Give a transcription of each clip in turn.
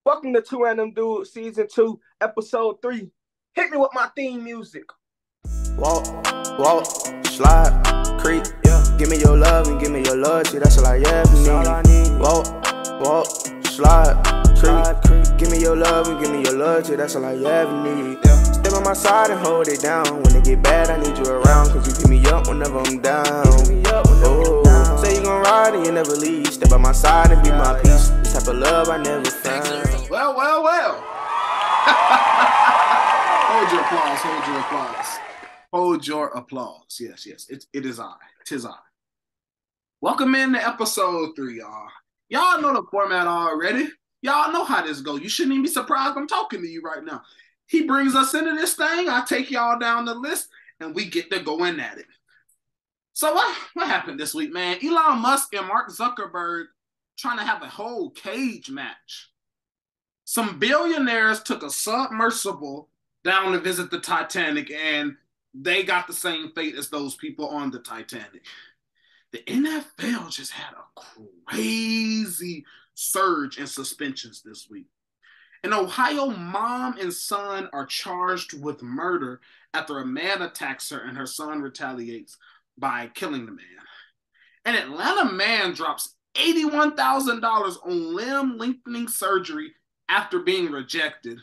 Welcome to Two Random Dudes, Season 2, Episode 3. Hit me with my theme music. Walk, walk, slide, creep, yeah. Give me your love and give me your loyalty, that's all I ever need. Walk, walk, slide, creep, give me your love and give me your loyalty, that's all I ever need. Yeah. Step on my side and hold it down. When it get bad, I need you around, cause you pick me up whenever I'm down. Oh, say you gon' ride and you never leave. Step by my side and be my peace. This type of love I never found. Well. Hold your applause, hold your applause. Hold your applause. Yes. It is I. 'Tis I. Welcome in to episode 3, y'all. Y'all know the format already. Y'all know how this go. You shouldn't even be surprised I'm talking to you right now. He brings us into this thing. I take y'all down the list, and we get to going at it. So what happened this week, man? Elon Musk and Mark Zuckerberg trying to have a whole cage match. Some billionaires took a submersible down to visit the Titanic, and they got the same fate as those people on the Titanic. The NFL just had a crazy surge in suspensions this week. An Ohio mom and son are charged with murder after a man attacks her and her son retaliates by killing the man. An Atlanta man drops $81,000 on limb lengthening surgery after being rejected.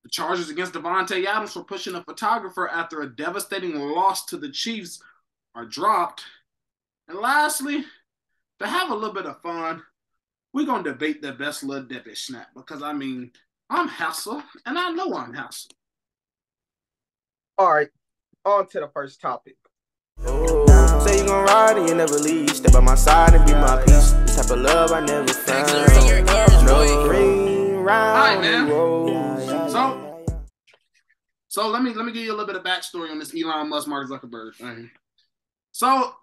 The charges against Devontae Adams for pushing a photographer after a devastating loss to the Chiefs are dropped. And lastly, to have a little bit of fun, we're going to debate the best little debit snap because, I'm Hassel, and I know I'm Hassel. All right, on to the first topic. Oh, say you gon' ride and you never leave. Step by my side and be my peace. This type of love I never found. No ring round the road. So let me give you a little bit of backstory on this Elon Musk, Mark Zuckerberg thing. So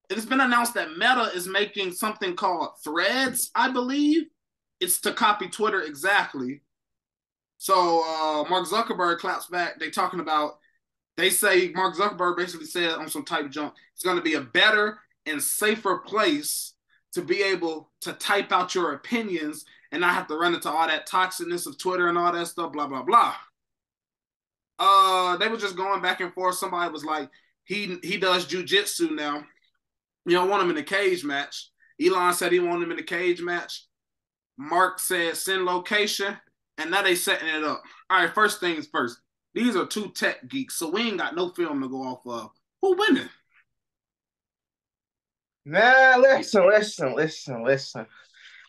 it's been announced that Meta is making something called Threads, I believe. It's to copy Twitter exactly. So Mark Zuckerberg claps back. They say Mark Zuckerberg basically said on some type junk, it's going to be a better and safer place to be able to type out your opinions and not have to run into all that toxicness of Twitter and all that stuff, blah, blah, blah. They were just going back and forth. Somebody was like, he does jujitsu now. You don't want him in a cage match. Elon said he wanted him in a cage match. Mark said send location, and now they setting it up. All right, first things first. These are two tech geeks, so we ain't got no film to go off of. Who winning? Man, listen.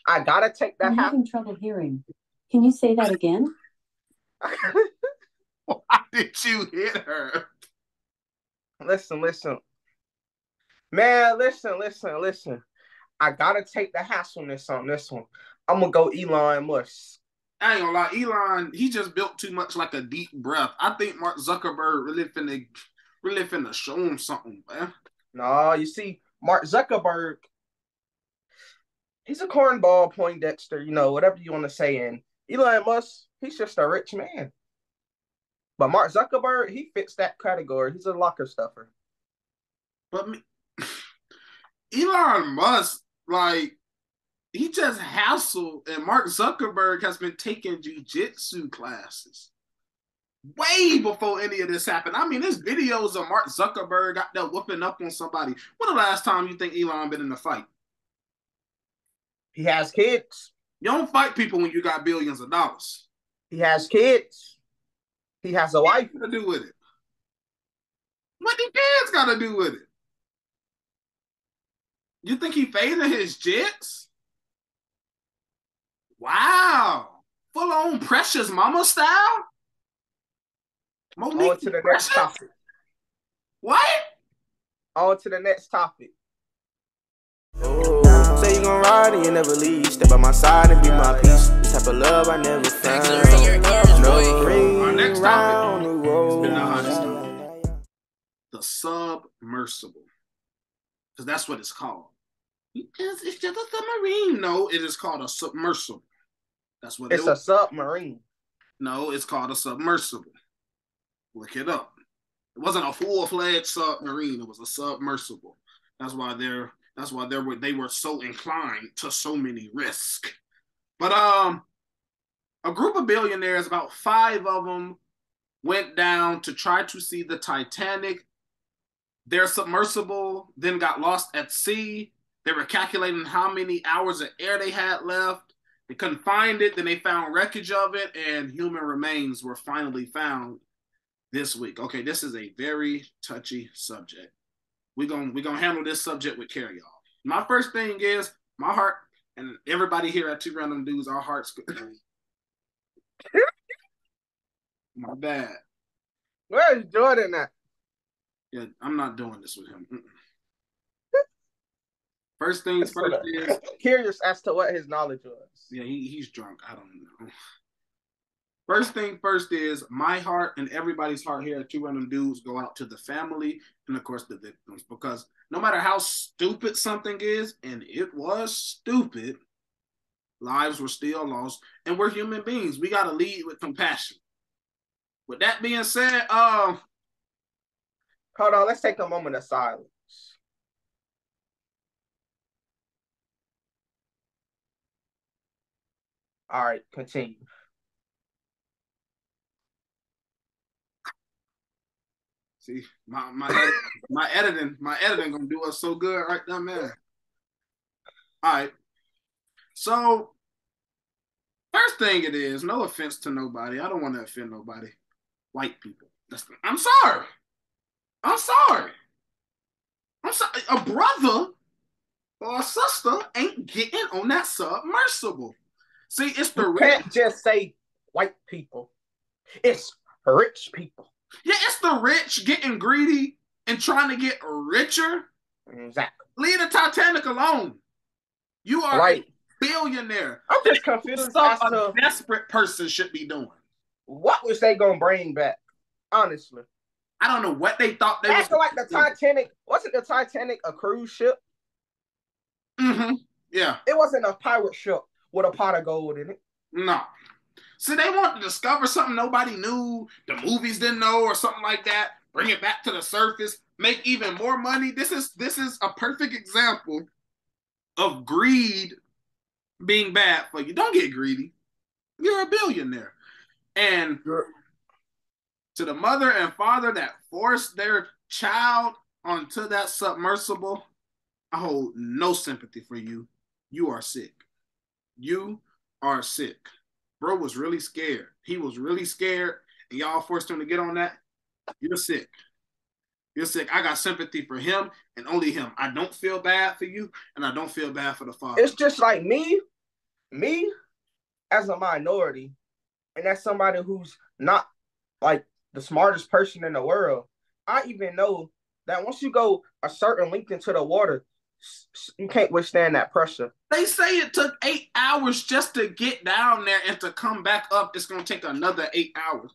I gotta take that. I'm having trouble hearing. Can you say that again? Why did you hit her? Listen. Man, listen. I gotta take the hassleness on this one. I'm gonna go Elon Musk. I ain't gonna lie, Elon, he just built too much like a deep breath. I think Mark Zuckerberg really finna show him something, man. No, you see, Mark Zuckerberg, he's a cornball, Poindexter, whatever you want to say. And Elon Musk, he's just a rich man. But Mark Zuckerberg, he fits that category. He's a locker stuffer. But Elon Musk, he just hassled, and Mark Zuckerberg has been taking jiu-jitsu classes way before any of this happened. There's videos of Mark Zuckerberg out there whooping up on somebody. When the last time you think Elon been in a fight? He has kids. You don't fight people when you got billions of dollars. He has kids. He has a wife. What do with it? What the kids got to do with it? You think he faded his jits? Wow. Full on Precious Mama style? Monique on to the next topic. What? On to the next topic. Oh, say you gon' ride and you never leave. Step by my side and be my peace. This type of love I never found. No ring our next round topic the road. The Submersible. Because that's what it's called. It's just a submarine. No, it is called a submersible. That's what it's a submarine. No, it's called a submersible. Look it up. It wasn't a full-fledged submarine. It was a submersible. That's why they were so inclined to so many risks. But A group of billionaires, about 5 of them, went down to try to see the Titanic. Their submersible then got lost at sea. They were calculating how many hours of air they had left. They couldn't find it. Then they found wreckage of it, and human remains were finally found this week. Okay, this is a very touchy subject. We're gonna handle this subject with care, y'all. My first thing is my heart, and everybody here at Two Random Dudes, our hearts. My bad. Where's Jordan at? Yeah, I'm not doing this with him. First things first is curious as to what his knowledge was. Yeah, he's drunk. I don't know. First thing first is my heart and everybody's heart here at Two Random Dudes go out to the family and of course the victims, because no matter how stupid something is, and it was stupid, lives were still lost, and we're human beings. We got to lead with compassion. With that being said, hold on, let's take a moment of silence. All right, continue. See, my editing gonna do us so good right now, man. All right. So first thing it is, no offense to nobody. I don't want to offend nobody. White people. I'm sorry. I'm sorry. A brother or a sister ain't getting on that submersible. See, it's the rich. You can't just say white people. It's rich people. Yeah, it's the rich getting greedy and trying to get richer. Exactly. Leave the Titanic alone. You are right. A billionaire. I'm just confused as to a desperate person should be doing. What was they gonna bring back? Honestly, I don't know what they thought they was. Like the Titanic, wasn't the Titanic a cruise ship? Mm-hmm. Yeah. It wasn't a pirate ship with a pot of gold in it. No. See, they want to discover something nobody knew, the movies didn't know, or something like that. Bring it back to the surface, make even more money. This is a perfect example of greed being bad for you. Don't get greedy. You're a billionaire. And to the mother and father that forced their child onto that submersible, I hold no sympathy for you. You are sick. You are sick. Bro was really scared. He was really scared, and y'all forced him to get on that. You're sick. You're sick. I got sympathy for him and only him. I don't feel bad for you, and I don't feel bad for the father. It's just like me as a minority, and as somebody who's not like the smartest person in the world. I even know that once you go a certain length into the water, you can't withstand that pressure. They say it took 8 hours just to get down there, and to come back up, it's going to take another 8 hours.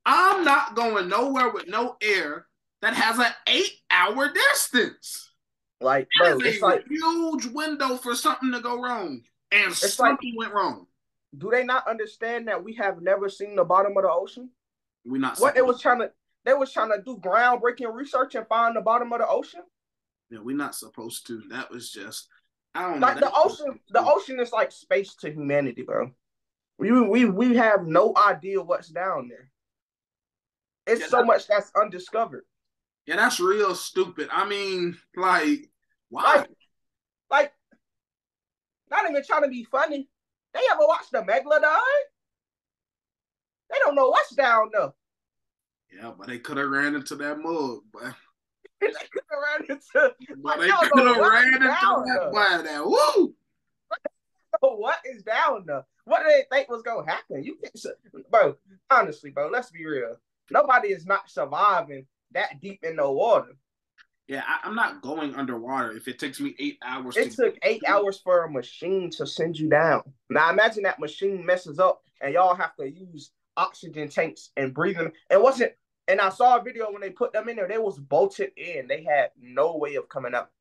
I'm not going nowhere with no air that has an 8-hour distance. Like, bro, it's like a huge window for something to go wrong, and something went wrong. Do they not understand that we have never seen the bottom of the ocean? We're not. What they was trying to do groundbreaking research and find the bottom of the ocean. Yeah, we're not supposed to. That was just, I don't know. Like the ocean, is like space to humanity, bro. We have no idea what's down there. It's so much that's undiscovered. Yeah, that's real stupid. I mean, like, why? Like, not even trying to be funny. They ever watched the Megalodon? They don't know what's down there. Yeah, but they could have ran into that mug, boy. They could have ran into. But they could have ran into that boy. That woo. What is down there? What do they think was gonna happen? You can't, bro. Honestly, bro. Let's be real. Nobody is not surviving that deep in the water. Yeah, I'm not going underwater if it takes me 8 hours. It took 8 hours for a machine to send you down. Now imagine that machine messes up and y'all have to use oxygen tanks and breathing. It wasn't, and I saw a video when they put them in there, they was bolted in. They had no way of coming up.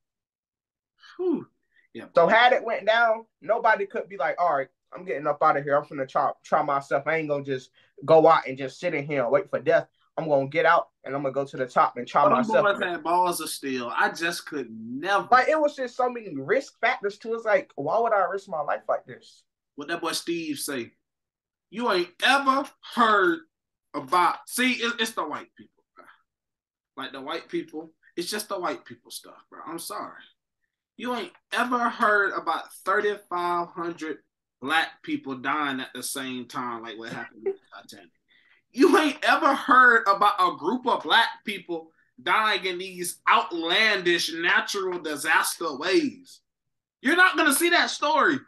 Whew. Yeah. So had it went down, nobody could be like, all right, I'm getting up out of here. I'm finna try myself. I ain't gonna just go out and just sit in here and wait for death. I'm gonna get out and I'm gonna go to the top and try myself. Boys had balls of steel. I just could never. Like, it was just so many risk factors to it. It's like, why would I risk my life like this? What that boy Steve say? You ain't ever heard about. See, it's the white people, bro. Like the white people, it's just the white people stuff, bro. I'm sorry. You ain't ever heard about 3,500 black people dying at the same time, like what happened with Titanic. You ain't ever heard about a group of black people dying in these outlandish natural disaster ways. You're not gonna see that story.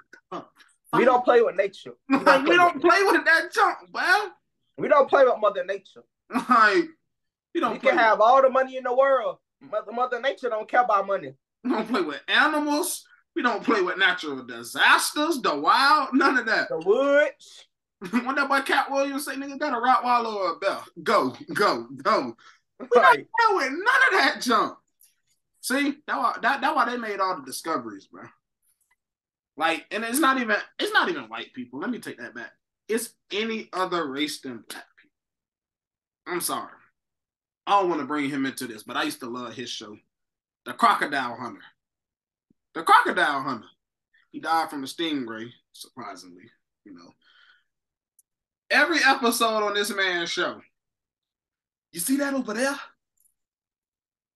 We don't play with nature. We don't play with that junk, man. We don't play with Mother Nature. Like, we can have all the money in the world. Mother Nature don't care about money. We don't play with animals. We don't play with natural disasters, the wild, none of that. The woods. When that boy Cat Williams say, nigga, got a Rottweiler or a Bell. Go. We don't play with none of that junk. See, that's why they made all the discoveries, bro. Like, and it's not even white people. Let me take that back. It's any other race than black people. I'm sorry. I don't want to bring him into this, but I used to love his show. The Crocodile Hunter. The Crocodile Hunter. He died from a stingray, surprisingly, you know. Every episode on this man's show, you see that over there?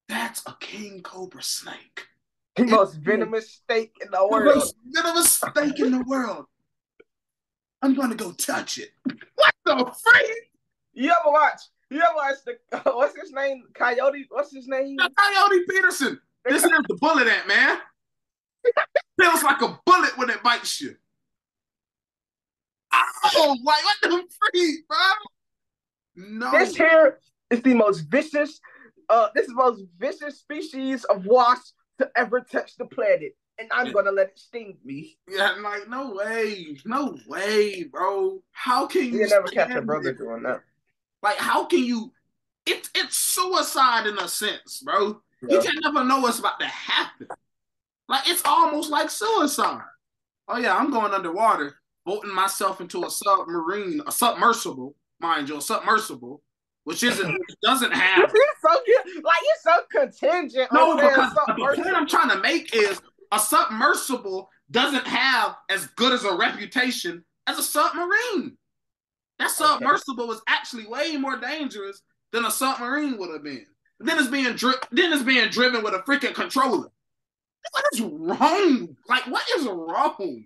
That's a king cobra snake. The most venomous snake in the world. The most venomous snake in the world. I'm going to go touch it. What the freak? You ever watch the, what's his name? Coyote? What's his name? Coyote Peterson. This is the bullet ant, man. Feels like a bullet when it bites you. Oh, what the freak, bro? No. This here is the most vicious, this is the most vicious species of wasp to ever touch the planet. And I'm gonna let it sting me. Yeah, like, no way, bro. How can you never catch a brother doing that? Like, how can you? It's suicide in a sense, bro. Yeah. You can never know what's about to happen. Like, it's almost like suicide. Oh yeah, I'm going underwater, boating myself into a submersible, mind you, a submersible, which doesn't have. It's so contingent. No, because the point I'm trying to make is a submersible doesn't have as good as a reputation as a submarine. That submersible is actually way more dangerous than a submarine would have been. Then it's being driven with a freaking controller. What is wrong? Like, what is wrong?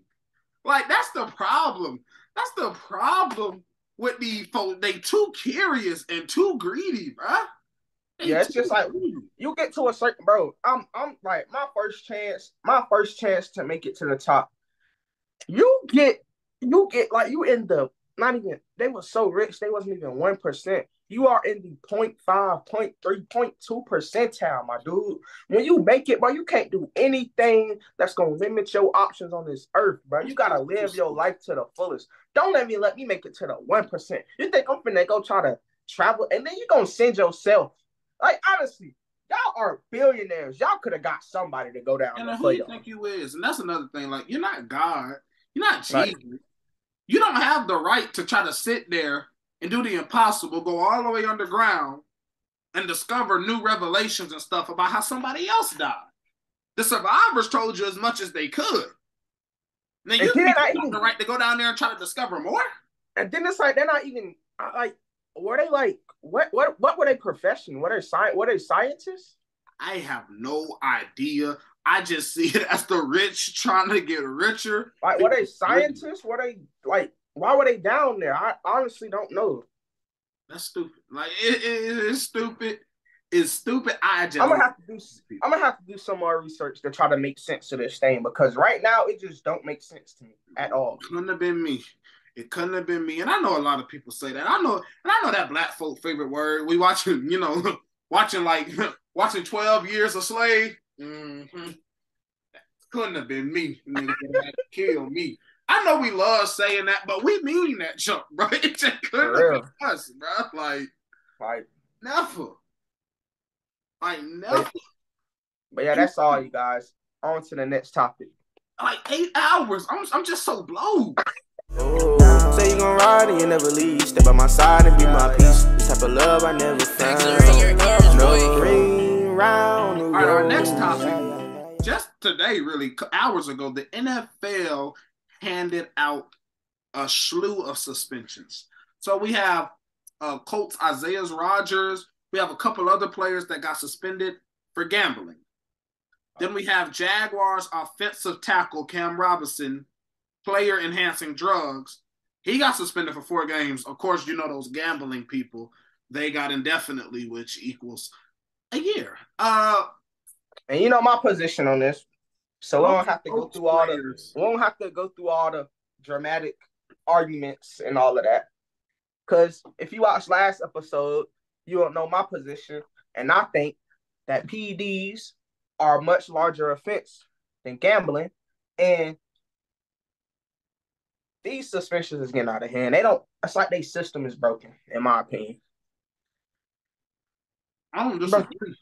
Like, that's the problem. That's the problem with these folks. They too curious and too greedy, bro. Yeah, it's just like you get to a certain, bro. I'm like my first chance to make it to the top. You get like you in the not even. They were so rich they wasn't even 1%. You are in the 0.5, 0.3, 0.2 percentile, my dude. When you make it, bro, you can't do anything that's gonna limit your options on this earth, bro. You gotta live your life to the fullest. Don't let me make it to the 1%. You think I'm finna go try to travel and then you gonna send yourself? Like, honestly, y'all are billionaires. Y'all could have got somebody to go down. And who you think you is? And that's another thing. Like, you're not God. You're not Jesus. Right. You don't have the right to try to sit there and do the impossible, go all the way underground and discover new revelations and stuff about how somebody else died. The survivors told you as much as they could. Now, you have the right to go down there and try to discover more? And then it's like, they're not even, like, were they like, what were they profession? Were they scientists? I have no idea. I just see it as the rich trying to get richer. Like, were they scientists? Were they like, why were they down there? I honestly don't know. That's stupid. Like, it's stupid. It's stupid. I'm gonna have to do some more research to try to make sense of this thing, because right now it just don't make sense to me at all. It couldn't have been me. It couldn't have been me. And I know a lot of people say that. I know that black folk favorite word. We watching 12 Years a Slave. Mm-hmm. Couldn't have been me. Nigga had to kill me. I know we love saying that, but we mean that junk, bro. It just couldn't have been us, bro. Like never. Like never. But yeah, that's all, you guys. On to the next topic. Like 8 hours. I'm just so blown. Oh, say you gon' ride and you never leave. Step by my side and be my peace. This type of love I never found. No ring round. All right, our next topic. Just today, really, hours ago, the NFL handed out a slew of suspensions. So we have Colts Isaiah Rodgers. We have a couple other players that got suspended for gambling. Then we have Jaguars offensive tackle Cam Robinson, player enhancing drugs. He got suspended for 4 games. Of course, you know those gambling people. They got indefinitely, which equals a year. And you know my position on this, so we don't have to go through all the dramatic arguments and all of that. Because if you watch last episode, you don't know my position, and I think that PEDs are a much larger offense than gambling, and these suspensions is getting out of hand. It's like their system is broken, in my opinion. I don't disagree.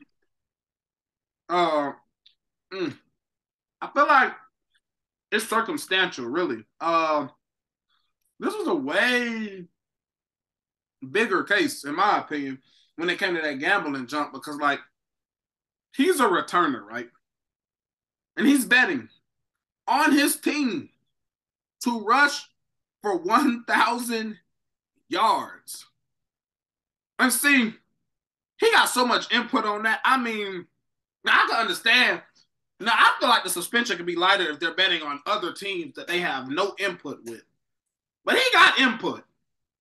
I feel like it's circumstantial, really. This was a way bigger case, in my opinion, when it came to that gambling jump, because, like, he's a returner, right? And he's betting on his team to rush for 1,000 yards. And see, he got so much input on that. I mean, now I can understand. Now, I feel like the suspension could be lighter if they're betting on other teams that they have no input with. But he got input.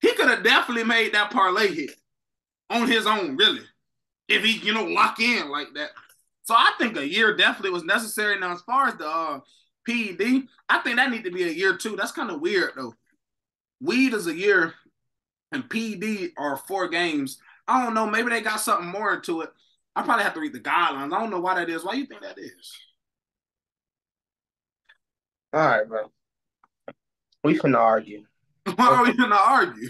He could have definitely made that parlay hit on his own, really, if he, lock in like that. So I think a year definitely was necessary. Now, as far as the PED, I think that needs to be a year too. That's kind of weird, though. Weed is a year, and PED are 4 games. I don't know. Maybe they got something more into it. I probably have to read the guidelines. I don't know why that is. Why do you think that is? All right, bro. We finna argue. Why are we gonna argue?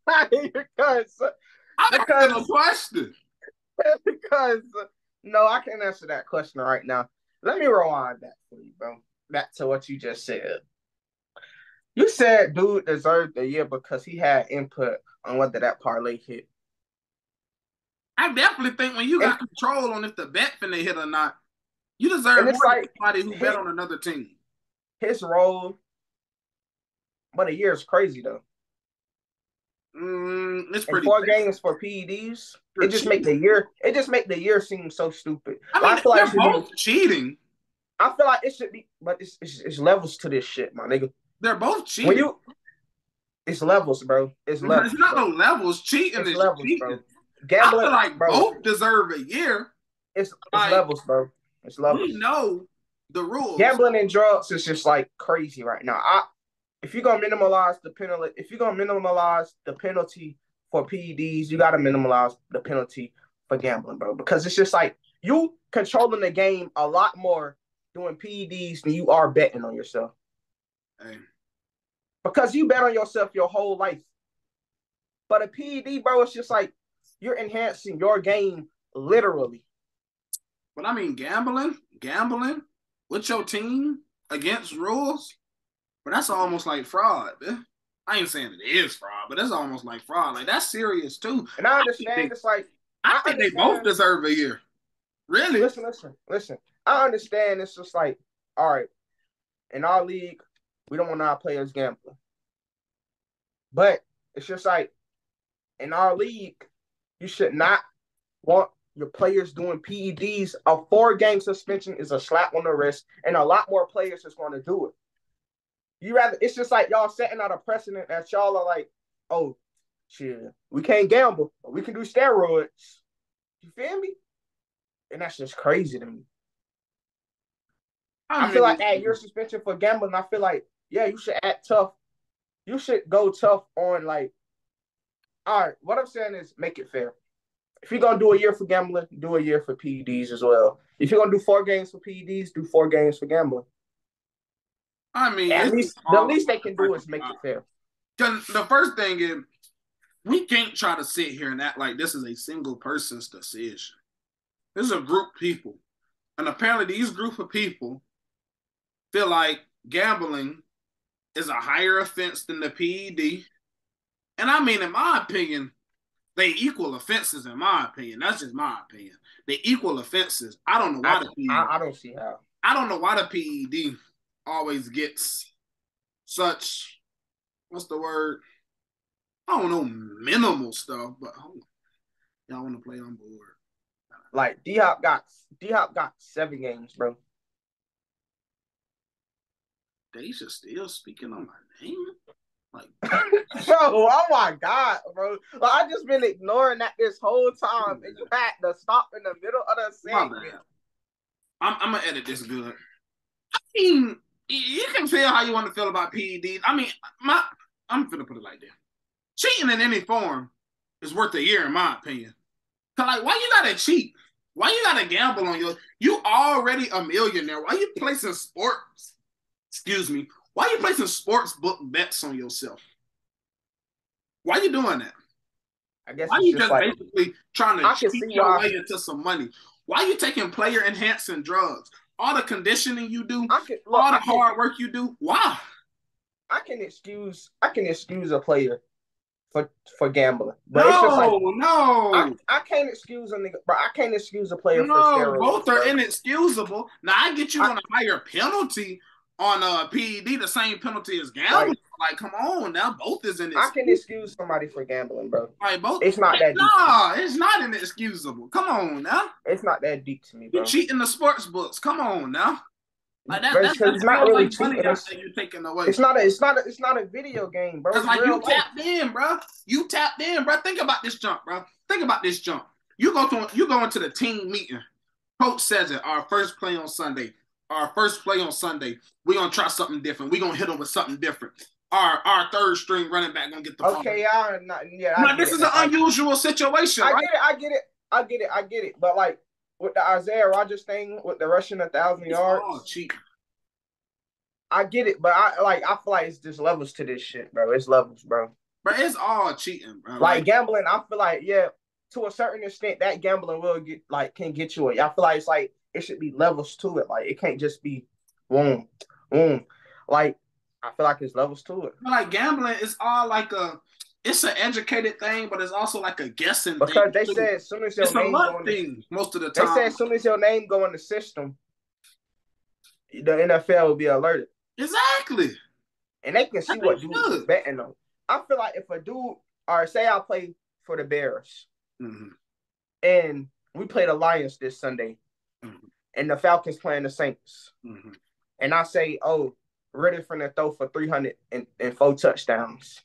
because I got a question. Because no, I can't answer that question right now. Let me rewind back for you, bro. Back to what you just said. You said dude deserved a year because he had input on whether that parlay hit. I definitely think when you got control on if the bet finna hit or not, you deserve more than somebody who bet on another team. His role, but a year is crazy though. It's pretty. 4 games for PEDs. It just make the year seem so stupid. I feel like they're both cheating. I feel like it should be, but it's levels to this shit, my nigga. They're both cheating. It's levels, bro. It's levels. It's not no levels. Cheating is levels, cheating. Bro. Gambling, I feel like both deserve a year. It's levels, bro. It's levels. We know the rules. Gambling and drugs is just like crazy right now. If you're gonna minimize the penalty for PEDs, you gotta minimize the penalty for gambling, bro. Because it's just like you controlling the game a lot more doing PEDs than you are betting on yourself. Hey. Because you bet on yourself your whole life. But a PED, bro, it's just like you're enhancing your game literally. But I mean, gambling with your team against rules, but that's almost like fraud, man. I ain't saying it is fraud, but that's almost like fraud. Like, that's serious too. And I understand I think they both deserve a year. Really? Listen. I understand it's just like, all right, in our league, we don't want our players gambling. But it's just like, in our league, you should not want your players doing PEDs. A 4-game suspension is a slap on the wrist, and a lot more players is going to do it. It's just like y'all setting out a precedent that y'all are like, oh, shit, we can't gamble, but we can do steroids. You feel me? And that's just crazy to me. I feel like your suspension for gambling, I feel like, yeah, you should act tough. You should go tough on, like, all right, what I'm saying is make it fair. If you're going to do a year for gambling, do a year for PEDs as well. If you're going to do 4 games for PEDs, do 4 games for gambling. I mean, the least they can do is make it fair. Because the first thing is, we can't try to sit here and act like this is a single person's decision. This is a group of people. And apparently these group of people feel like gambling is a higher offense than the PED. And I mean, in my opinion, they equal offenses, in my opinion. That's just my opinion. They equal offenses. I don't know why the PED. I don't see how. I don't know why the PED always gets such what's the word? I don't know, minimal stuff, but y'all want to play on board. Like D-Hop got 7 games, bro. Deja still speaking on my name? Like, bro, oh my God, bro. Like, I just been ignoring that this whole time, and you had to stop in the middle of the segment. I'm gonna edit this good. I mean, you can feel how you want to feel about PEDs. I mean, I'm gonna put it like this. Cheating in any form is worth a year, in my opinion. Cause like, why you gotta cheat? Why you gotta gamble on you already a millionaire? Why you placing sports? Excuse me. Why you placing sports book bets on yourself? Why you doing that? I guess why it's you just just like, basically trying to cheat your way into some money? Why you taking player enhancing drugs? All the conditioning you do, all the hard work you do. Why? I can excuse a player for gambling, but no, it's just like no. I can't excuse a nigga, bro. I can't excuse a player for steroids. Both are inexcusable. Now I get you on a higher penalty on a PED, the same penalty as gambling. Like, come on now, both is inexcusable. I can excuse somebody for gambling, bro. Like both, it's not that deep. Nah, it's not inexcusable. Come on now. It's not that deep to me, bro. You cheating the sports books. Come on now. Like that's not really cheating. You're taking away. It's not a video game, bro. It's like you tapped in, bro. You tapped in, bro. Think about this jump, bro. Think about this jump. You go into the team meeting. Coach says it. Our first play on Sunday. We're gonna try something different. We're gonna hit them with something different. Our third string running back gonna get the ball. Okay, this is an unusual situation. I get it. But like with the Isaiah Rodgers thing, with the rushing 1,000 yards, all cheap. I get it, but I feel like it's just levels to this shit, bro. It's levels, bro. But it's all cheating, bro. Like gambling, I feel like to a certain extent, that gambling can get you. I feel like it's like it should be levels to it. Like it can't just be boom, boom. Like I feel like it's levels to it. Like gambling is all like it's an educated thing, but it's also like a guessing thing. Because they said as soon as your name go in most of the time. They said as soon as your name go in the system, the NFL will be alerted. Exactly. And they can see what dudes is betting on. I feel like if a dude, or say I play for the Bears, and we play the Lions this Sunday, and the Falcons playing the Saints, and I say, oh, ready for the throw for 300 and 4 touchdowns.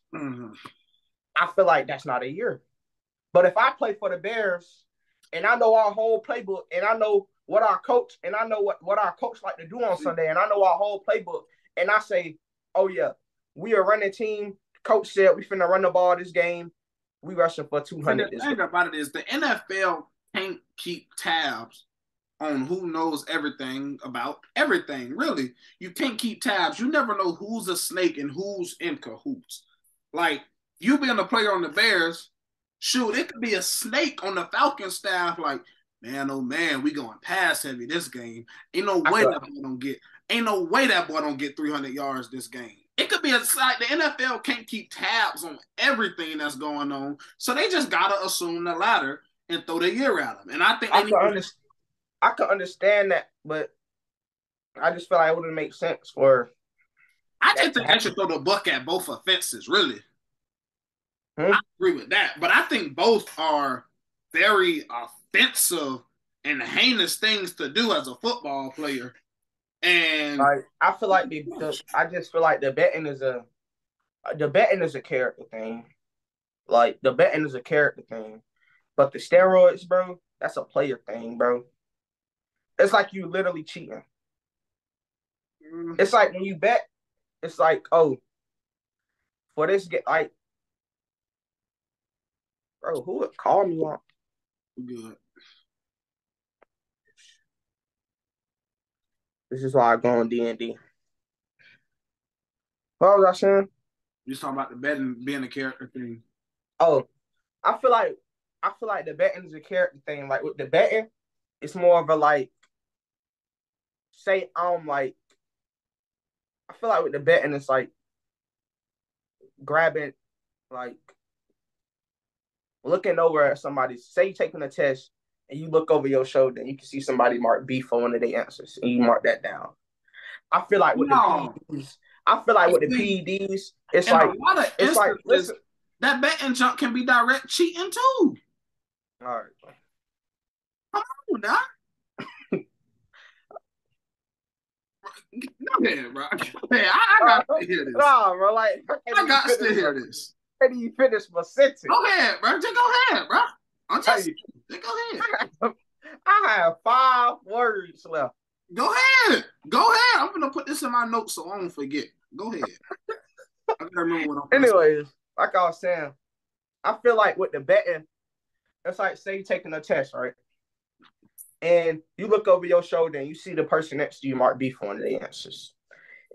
I feel like that's not a year. But if I play for the Bears and I know our whole playbook and I know what our coach and I know what our coach like to do on Sunday and I know our whole playbook and I say, oh yeah, we are running team. Coach said we finna run the ball this game. We rushing for 200. The thing about it is the NFL can't keep tabs on who knows everything about everything, really. You can't keep tabs. You never know who's a snake and who's in cahoots. Like, you being a player on the Bears, shoot, it could be a snake on the Falcons staff, like, man, oh man, we going pass heavy this game. Ain't no way that boy don't get 300 yards this game. It could be like the NFL can't keep tabs on everything that's going on, so they just gotta assume the latter and throw the year at them. And I think I can understand that, but I just feel like it wouldn't make sense for. I just think they should throw the buck at both offenses, really. I agree with that, but I think both are very offensive and heinous things to do as a football player. And I feel like I just feel like the betting is a character thing. Like the betting is a character thing, but the steroids, bro, that's a player thing, bro. It's like you literally cheating. It's like when you bet, it's like, oh, for this get like, bro, who would call me on? Good. This is why I go on D&D. What was I saying? You talking about the betting being a character thing. Oh, I feel like the betting is a character thing. Like with the betting, it's more of a like, say like, I feel like with the betting, it's like grabbing, like looking over at somebody. Say you're taking a test and you look over your shoulder and you can see somebody mark B for one of their answers and you mark that down. I feel like with the I feel like with the PEDs, it's in like a lot of it's like instances, listen. that betting junk can be direct cheating too. All right. Come on, now. Go ahead, bro. Hey, I got to hear this. Nah, bro, like I got to hear this. How do you finish my sentence? Go ahead, bro. Just go ahead, bro. I'm just go ahead. I have 5 words left. Go ahead. Go ahead. I'm gonna put this in my notes so I don't forget. Go ahead. I gotta remember what I'm Anyways, like I was saying, I feel like with the betting, it's like say you're taking a test, right? And you look over your shoulder and you see the person next to you mark B for one of the answers.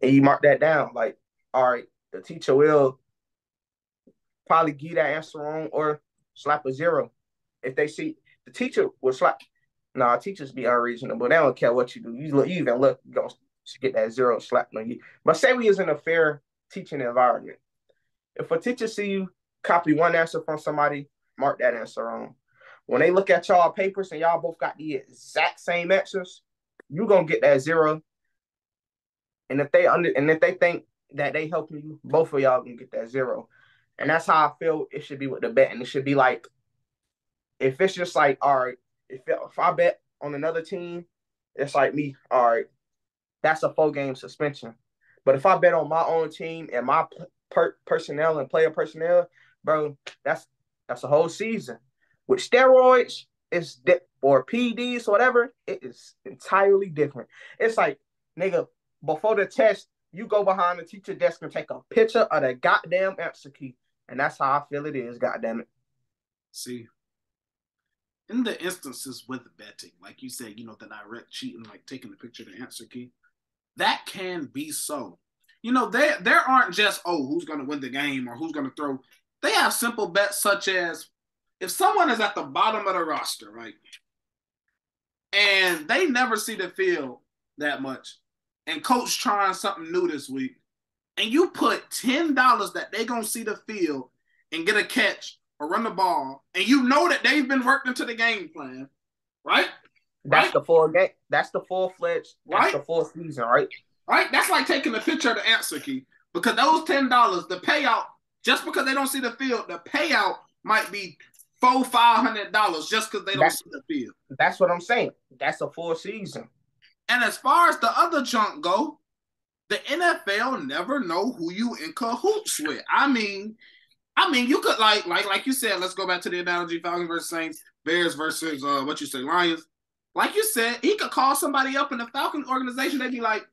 And you mark that down, like, all right, the teacher will probably give that answer wrong or slap a 0. If they see the teacher will slap, teachers be unreasonable. They don't care what you do. You even look, you're going to get that 0 slapped on you. But say we is in a fair teaching environment. If a teacher see you copy one answer from somebody, mark that answer wrong. When they look at y'all papers and y'all both got the exact same answers, you're going to get that 0. And if they think that they helping you, both of y'all gonna get that 0. And that's how I feel it should be with the betting. It should be like, if it's just like, all right, if I bet on another team, it's like me, all right, that's a 4-game suspension. But if I bet on my own team and my personnel and player personnel, bro, that's a whole season. With steroids, or PEDs or whatever, it is entirely different. It's like, nigga, before the test, you go behind the teacher desk and take a picture of the goddamn answer key. And that's how I feel it is, goddamn it. See, in the instances with betting, like you said, the direct cheating, like taking the picture of the answer key, that can be so. There aren't just, who's going to win the game or who's going to throw. They have simple bets such as, if someone is at the bottom of the roster, right, and they never see the field that much, and coach trying something new this week, and you put $10 that they going to see the field and get a catch or run the ball, and you know that they've been worked into the game plan, right? That's the full game. That's the full-fledged. That's right? The full season, right? Right? That's like taking a picture of the answer key, because those $10, the payout, just because they don't see the field, the payout might be $500 just because they don't see the field. That's what I'm saying. That's a full season. And as far as the other junk go, the NFL never know who you in cahoots with. I mean, you could like you said. Let's go back to the analogy: Falcons versus Saints, Bears versus Lions. Like you said, he could call somebody up in the Falcons organization. They'd be like,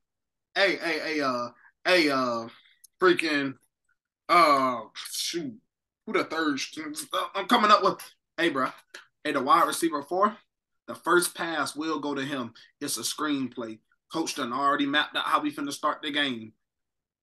freaking, shoot. Who the third? I'm coming up with, hey, bro. Hey, the wide receiver 4, the first pass will go to him. It's a screenplay. Coach done already mapped out how we finna start the game.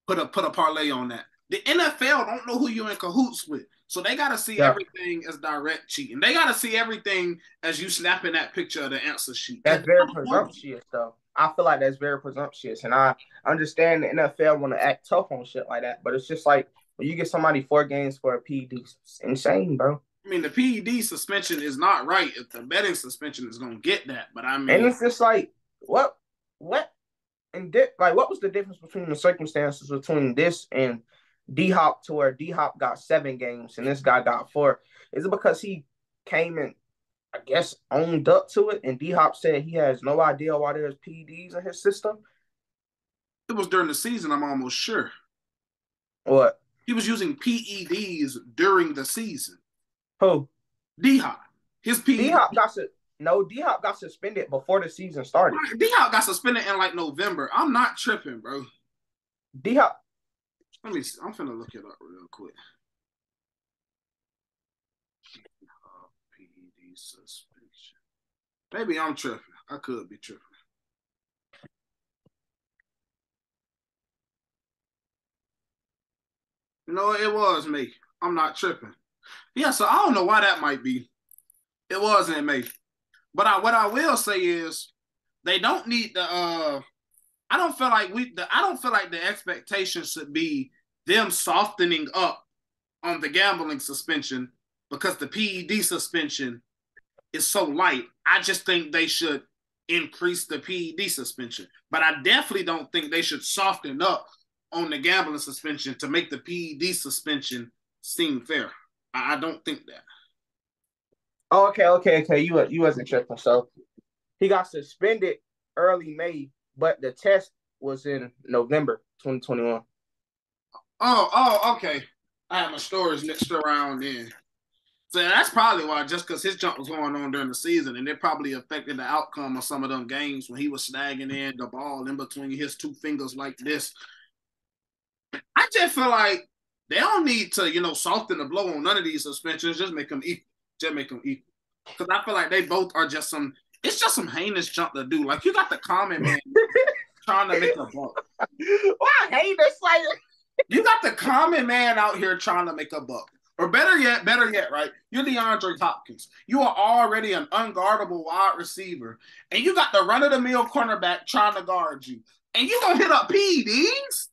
Put a parlay on that. The NFL don't know who you in cahoots with. So they got to see everything as direct cheating. They got to see everything as you snapping that picture of the answer sheet. That's very presumptuous, though. I feel like that's very presumptuous. And I understand the NFL want to act tough on shit like that. But it's just like, when you get somebody 4 games for a PED, it's insane, bro. I mean, the PED suspension is not right if the betting suspension is going to get that. But I mean, and it's just like, what was the difference between the circumstances between this and D-Hop, to where D-Hop got 7 games and this guy got 4? Is it because he came and, I guess, owned up to it, and D-Hop said he has no idea why there's PEDs in his system? It was during the season, I'm almost sure. What? He was using PEDs during the season. Who? D-Hop. His PED. D-Hop got suspended before the season started. D-Hop got suspended in like November. I'm not tripping, bro. D-Hop. I'm finna look it up real quick. PED suspension. Maybe I'm tripping. I could be tripping. You know, it was me. I'm not tripping. Yeah, so I don't know why that might be. It wasn't me. But what I will say is, they don't need the. I don't feel like the expectation should be them softening up on the gambling suspension because the PED suspension is so light. I just think they should increase the PED suspension, but I definitely don't think they should soften up on the gambling suspension to make the PED suspension seem fair. I don't think that. Oh, okay. You wasn't tripping. So he got suspended early May, but the test was in November 2021. Okay. I had my stories mixed around then. So that's probably why, just because his jump was going on during the season, and it probably affected the outcome of some of them games when he was snagging in the ball in between his two fingers like this. I just feel like they don't need to, soften the blow on none of these suspensions. Just make them equal. Because I feel like they both are it's just some heinous jump to do. Like, you got the common man trying to make a buck. Why heinous? Like, you got the common man out here trying to make a buck. Or better yet, right? You're DeAndre Hopkins. You are already an unguardable wide receiver. And you got the run-of-the-mill cornerback trying to guard you. And you going to hit up PEDs?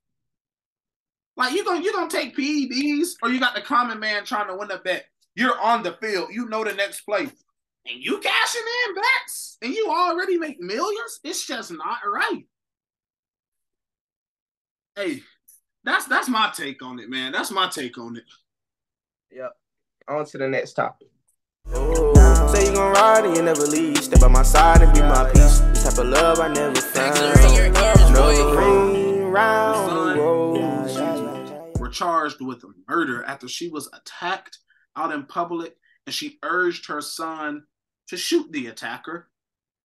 Like, you gonna take PEDs? Or you got the common man trying to win a bet? You're on the field. You know the next play. And you cashing in bets? And you already make millions? It's just not right. Hey, that's my take on it, man. That's my take on it. Yep. On to the next topic. Oh, say you gon' ride and you never leave. Step by my side and be my peace. This type of love I never found. No round the road. Were charged with murder after she was attacked out in public, and she urged her son to shoot the attacker.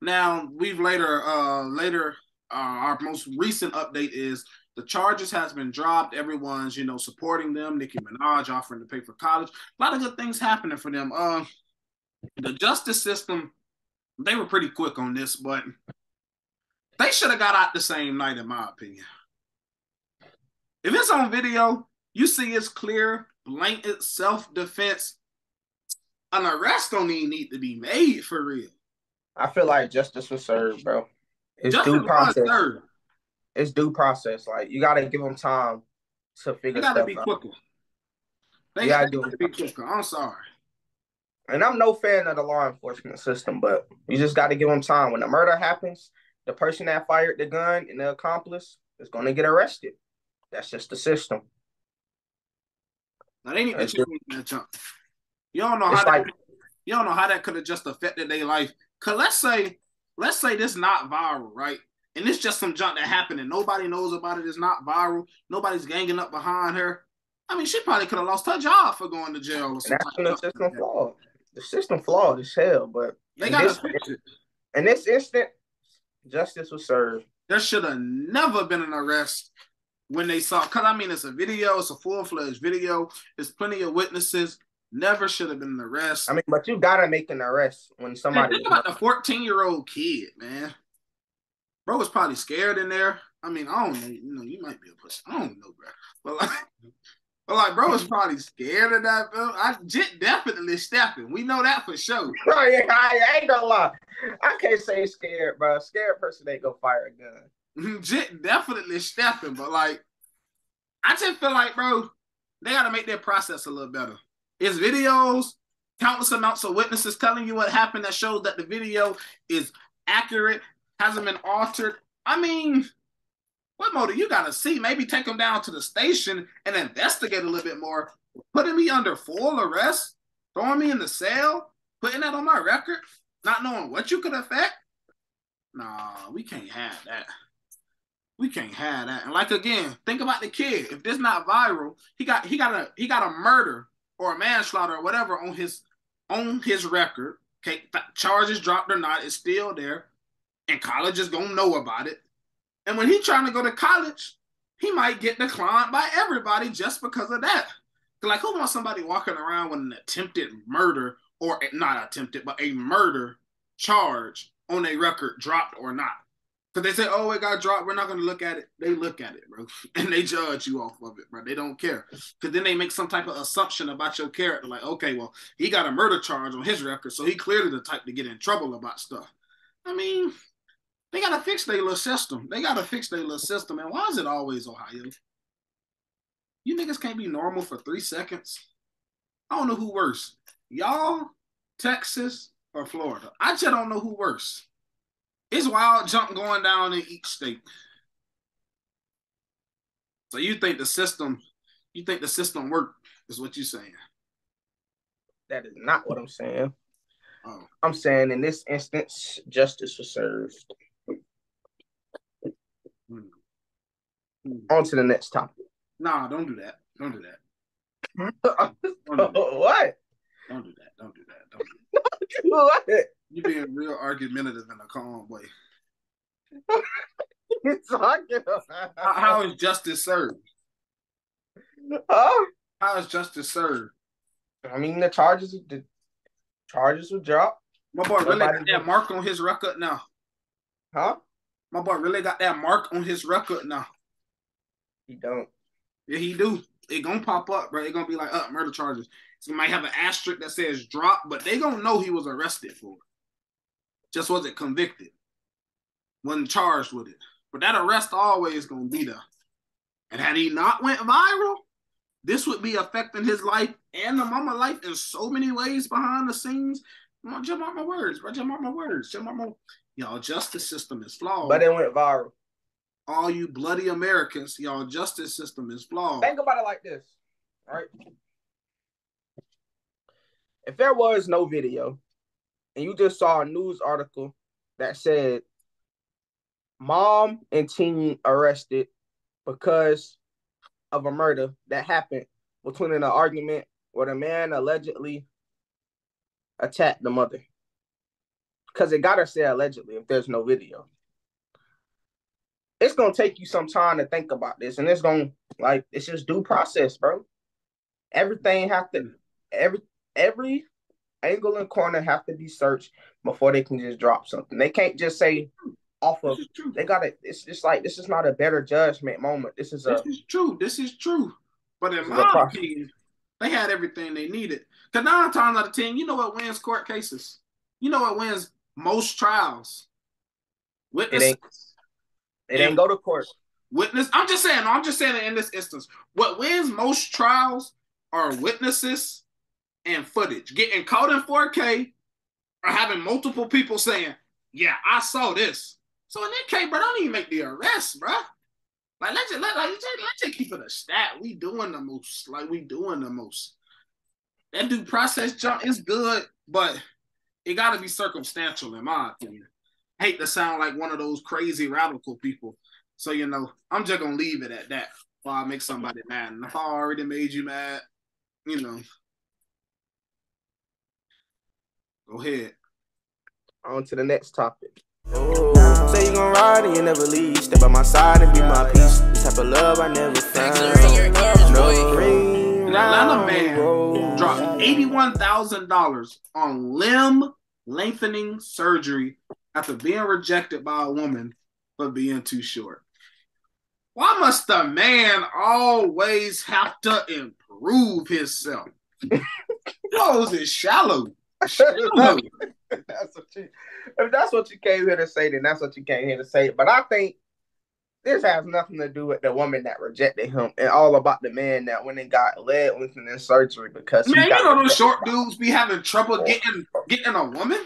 Now, we've later, our most recent update is the charges has been dropped. Everyone's, supporting them. Nicki Minaj offering to pay for college. A lot of good things happening for them. The justice system, they were pretty quick on this, but they should have got out the same night, in my opinion. If it's on video, you see it's clear, blatant self-defense. An arrest don't even need to be made for real. I feel like justice was served, bro. It's justice due process. Served. It's due process. Like, you got to give them time to figure stuff out. They gotta be quicker. I'm sorry. And I'm no fan of the law enforcement system, but you just got to give them time. When the murder happens, the person that fired the gun and the accomplice is going to get arrested. That's just the system. Now, they need to change that jump. You don't know how that could have just affected their life. Cause let's say this not viral, right? And it's just some junk that happened and nobody knows about it. It's not viral. Nobody's ganging up behind her. I mean, she probably could have lost her job for going to jail or something. That's the system flawed. The system flawed as hell, but they gotta fix it. In this instant, justice was served. There should have never been an arrest when they saw, because I mean, it's a video, it's a full-fledged video, there's plenty of witnesses. Never should have been an arrest. I mean, but you gotta make an arrest when somebody. Think about the 14-year-old kid, man. Bro was probably scared in there. I mean, I don't know. You might be a pussy. I don't know, bro. But like, bro was probably scared of that, bro. Jit definitely stepping. We know that for sure. I ain't gonna lie. I can't say scared, bro. A scared person ain't gonna fire a gun. Jit definitely stepping, but like, I just feel like, bro, they gotta make their process a little better. It's videos, countless amounts of witnesses telling you what happened that shows that the video is accurate, hasn't been altered. I mean, what more do you got to see? Maybe take them down to the station and investigate a little bit more. Putting me under full arrest, throwing me in the cell, putting that on my record, not knowing what you could affect. Nah, we can't have that. We can't have that. And like, again, think about the kid. If this not viral, he got a murder or a manslaughter or whatever on his record. Okay, charges dropped or not, it's still there. And college is gonna know about it. And when he's trying to go to college, he might get declined by everybody just because of that. Like, who wants somebody walking around with an attempted murder, or not attempted, but a murder charge on a record, dropped or not? Because they say, oh, it got dropped, we're not going to look at it. They look at it, bro. And they judge you off of it, bro. They don't care. Because then they make some type of assumption about your character. Like, okay, well, he got a murder charge on his record, so he clearly the type to get in trouble about stuff. I mean, they got to fix their little system. And why is it always Ohio? You niggas can't be normal for 3 seconds. I don't know who worse. Y'all, Texas, or Florida. I just don't know who worse. It's wild jump going down in each state. So you think the system worked, is what you're saying. That is not what I'm saying. Oh. I'm saying in this instance, justice was served. On to the next topic. Nah, don't do that. Don't do that. What? Don't do that. Don't do that. What? You're being real argumentative in a calm way. You're talking about? How is justice served? Huh? How is justice served? I mean, the charges were dropped. My boy really got that mark on his record now. Huh? My boy really got that mark on his record now. He don't. Yeah, he do. It gonna pop up, bro. It gonna be like, murder charges. So you might have an asterisk that says drop, but they gonna know he was arrested for it. Just wasn't convicted. Wasn't charged with it. But that arrest always gonna be there. And had he not went viral, this would be affecting his life and the mama life in so many ways behind the scenes. Don't jump out my words, bro. Jump out my words. Y'all justice system is flawed. But it went viral. All you bloody Americans, y'all justice system is flawed. Think about it like this, right? If there was no video and you just saw a news article that said mom and teen arrested because of a murder that happened between an argument where the man allegedly attacked the mother. Because it gotta say allegedly if there's no video. It's gonna take you some time to think about this, and it's just due process, bro. Everything have to every angle and corner have to be searched before they can just drop something. They can't just say off of. They gotta. It's just like this is not a better judgment moment. This is true. This is true. But in my opinion, they had everything they needed. Because 9 times out of 10, you know what wins court cases? You know what wins most trials? Witnesses. It ain't go to court. Witness. I'm just saying in this instance, what wins most trials are witnesses and footage. Getting caught in 4K or having multiple people saying, yeah, I saw this. So in that case, bro, don't even make the arrest, bro. Like, let's just keep it a stat. We doing the most. That due process jump is good, but it got to be circumstantial, in my opinion. I hate to sound like one of those crazy radical people. So, I'm just going to leave it at that while I make somebody mad. And if I already made you mad, go ahead. On to the next topic. Oh, say you gon' ride and you never leave. Step by my side and be my peace. This type of love I never found. An Atlanta man dropped $81,000 on limb lengthening surgery after being rejected by a woman for being too short. Why must the man always have to improve himself? Clothes is shallow. If that's what you came here to say, then that's what you came here to say. But I think this has nothing to do with the woman that rejected him and all about the man that went and got leg lengthening surgery because those short dudes be having trouble getting a woman.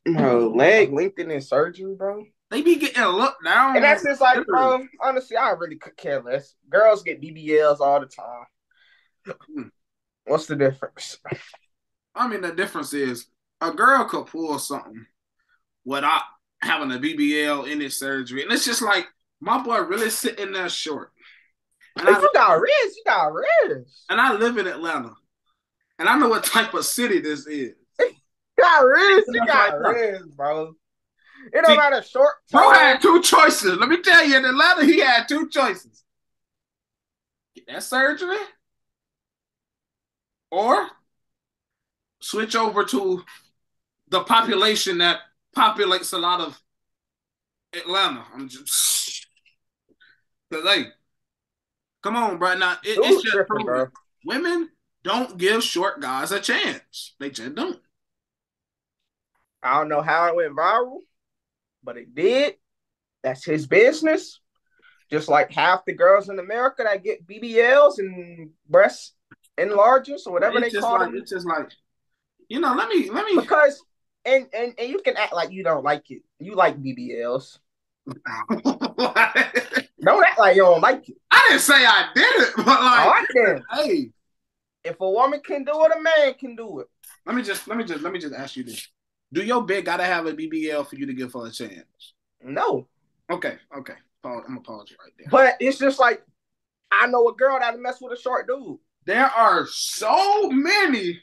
Bro, leg lengthening surgery, bro. They be getting looked down. And that's just like, bro, honestly, I really could care less. Girls get BBLs all the time. What's the difference? I mean, the difference is a girl could pull something without having a BBL in his surgery. And it's just like, my boy really sitting there short. And if you got Riz, you got Riz. And I live in Atlanta. And I know what type of city this is. You got Riz, bro. It don't matter short. Bro had 2 choices. Let me tell you, in Atlanta, he had 2 choices. Get that surgery or switch over to the population that populates a lot of Atlanta. I'm just like, come on, bro. Now it's just proven. Bro. Women don't give short guys a chance. They just don't. I don't know how it went viral, but it did. That's his business. Just like half the girls in America that get BBLs and breast enlargers or whatever they call them. It's just like, let me because and you can act like you don't like it. You like BBLs. Don't act like you don't like it. I didn't say I did it, but like, All right, then. Hey, if a woman can do it, a man can do it. Let me just ask you this: do your bitch gotta have a BBL for you to give her a chance? No. Okay. I'm gonna pause you right there. But it's just like I know a girl that'll mess with a short dude. There are so many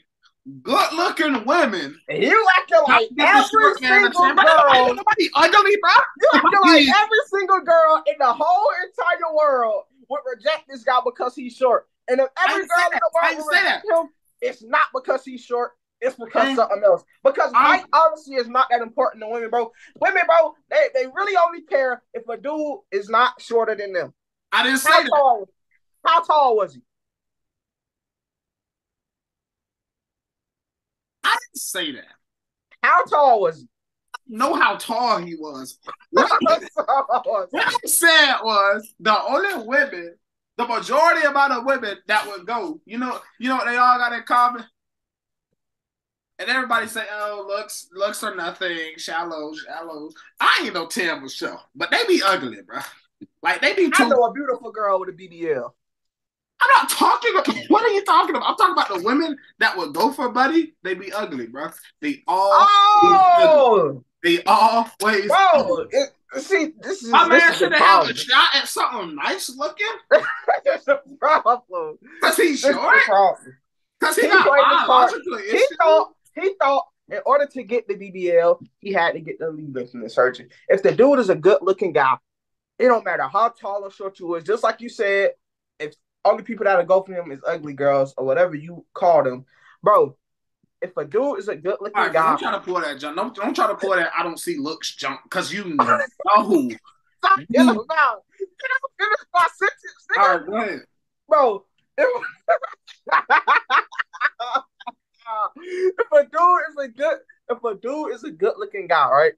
good-looking women. And you acting like every single girl. Nobody ugly, bro. You acting like every single girl in the whole entire world would reject this guy because he's short. And if every girl in the world would reject him, it's not because he's short. It's because something else. Because height honestly is not that important to women, bro. Women, bro, they really only care if a dude is not shorter than them. I didn't say that. How tall was he? I didn't say that. How tall was he? Know how tall he was. What I said was the only women, the majority amount of women that would go, you know what they all got in common? And everybody say, oh, looks are nothing, shallow. I ain't no terrible show, but they be ugly, bro. Like they be too. I know a beautiful girl with a BBL. I'm not talking about, what are you talking about? I'm talking about the women that would go for buddy. They be ugly, bro. They always. Bro, see, this is my man should have a shot at something nice looking. That's the problem. Because he's short. Because he got biological issues. He thought in order to get the BBL, he had to get the leave from the surgeon. If the dude is a good looking guy, it don't matter how tall or short you is. Just like you said, if only people that'll go for him is ugly girls or whatever you call them, bro. If a dude is a good looking guy, don't try to pull that junk. Don't try to pull that I don't see looks junk because you know. Stop finish my sentence, nigga. All right, go ahead, bro. If a dude is a good looking guy, right?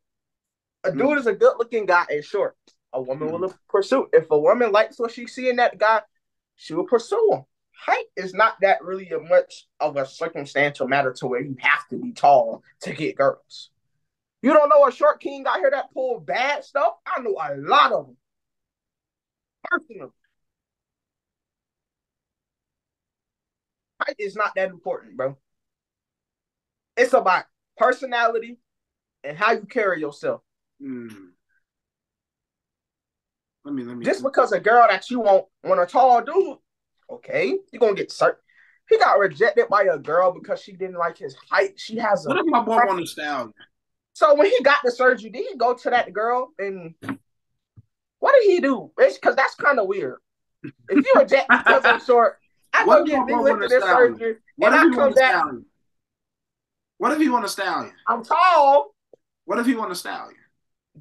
A dude is a good looking guy and short. A woman will pursue. If a woman likes what she see in that guy, she will pursue him. Height is not that really much of a circumstantial matter to where you have to be tall to get girls. You don't know a short king out here that pull bad stuff? I know a lot of them. Personally. Height is not that important, bro. It's about personality and how you carry yourself. Let me. Just because a girl that you want a tall dude, okay, you're gonna get certain. He got rejected by a girl because she didn't like his height. She has a. What if my boy want a stallion? So when he got the surgery, did he go to that girl and what did he do? Because that's kind of weird. If you reject because I'm short, I go get me with this surgery, and I come back. What if he want a stallion? I'm tall. What if he want a stallion?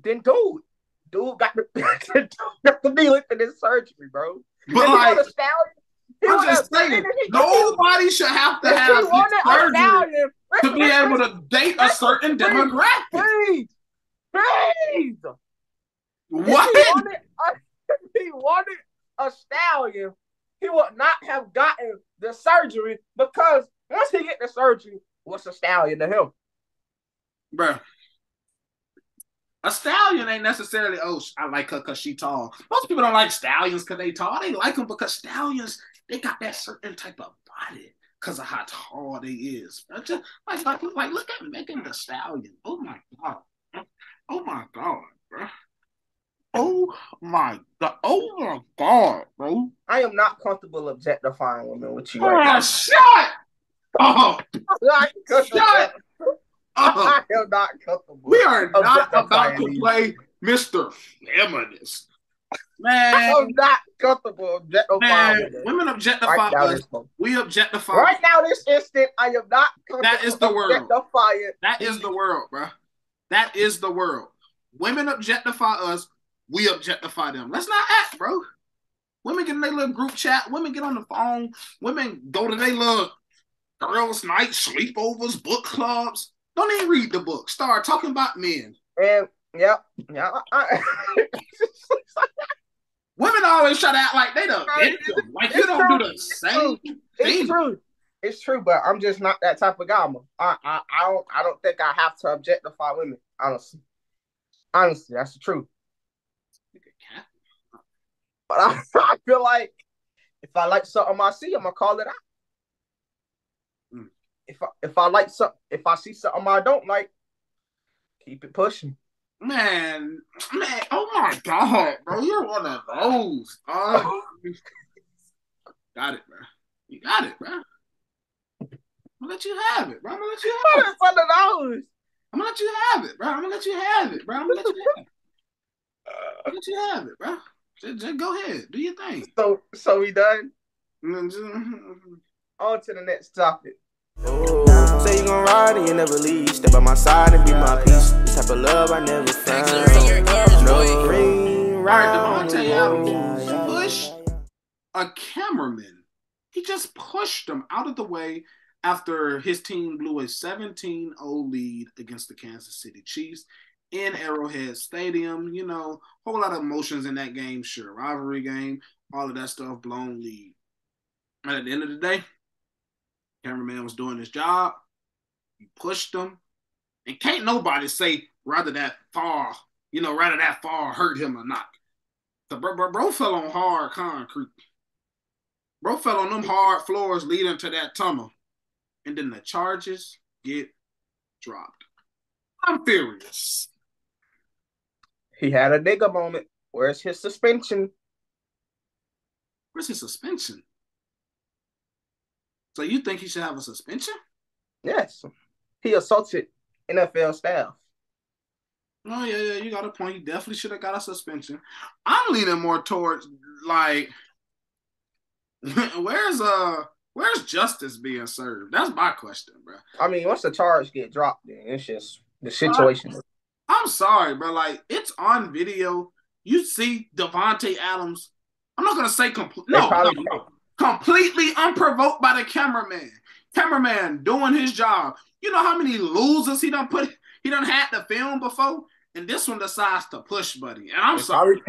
Then dude got to be lifting this surgery, bro. But like, I'm just saying, nobody should have to have surgery to be able to date a certain demographic. Please. What? If he wanted a stallion, he would not have gotten the surgery because once he get the surgery, what's a stallion to him? Bruh. A stallion ain't necessarily, oh, I like her because she tall. Most people don't like stallions because they tall. They like them because stallions, they got that certain type of body because of how tall they is. Just, like look at Megan Thee Stallion. Oh, my God. Oh, my God, bro. Oh, my God. Oh, my God, bro. I am not comfortable objectifying women with you right now. Shut up. Shut I am not comfortable. We are not about to play Mr. Feminist. Man, I'm not comfortable objectifying women. Women objectify us. We objectify. Right now, this instant, I am not comfortable. That is the world. Objectifying. That is the world, bro. That is the world. Women objectify us. We objectify them. Let's not act, bro. Women get in their little group chat. Women get on the phone. Women go to their little girls' night, sleepovers, book clubs. Don't even read the book. Start talking about men. And yeah. Women always try to act like they the victim. Like you don't do the same thing. It's true, but I'm just not that type of guy. I don't think I have to objectify women. Honestly, that's the truth. But I feel like if I like something I see, I'm gonna call it out. Mm. If I like something, if I see something I don't like, keep it pushing. Man, oh my God, bro, you're one of those. Got it, bro. You got it, bro. I'm gonna let you have it, bro. I'm gonna let you have it. One of those. I'm gonna let you have it, bro. I'm gonna let you have it, bro. I'm gonna let you have it. I'm gonna let you have it, bro. Just go ahead, do your thing. So we done. Mm-hmm. On to the next topic. Oh, say you gon' ride and you never leave. Step by my side and be my peace. This type of love I never found. No ring round. Devontae Adams push a cameraman. He just pushed him out of the way after his team blew a 17-0 lead against the Kansas City Chiefs in Arrowhead Stadium. You know, whole lot of emotions in that game. Sure, rivalry game, all of that stuff, blown lead. And at the end of the day, cameraman was doing his job. You pushed him. And can't nobody say rather that far hurt him or not. So bro fell on hard concrete. Bro fell on them hard floors leading to that tunnel. And then the charges get dropped. I'm furious. He had a nigga moment. Where's his suspension? Where's his suspension? So you think he should have a suspension? Yes. He assaulted NFL staff. Oh, yeah, you got a point. He definitely should have got a suspension. I'm leaning more towards, like, where's justice being served? That's my question, bro. I mean, once the charge get dropped, then it's just the situation. I'm sorry, bro. Like, it's on video. You see Davante Adams. I'm not gonna say completely unprovoked by the cameraman. Cameraman doing his job. You know how many losers he done had to film before? And this one decides to push buddy. And I'm sorry.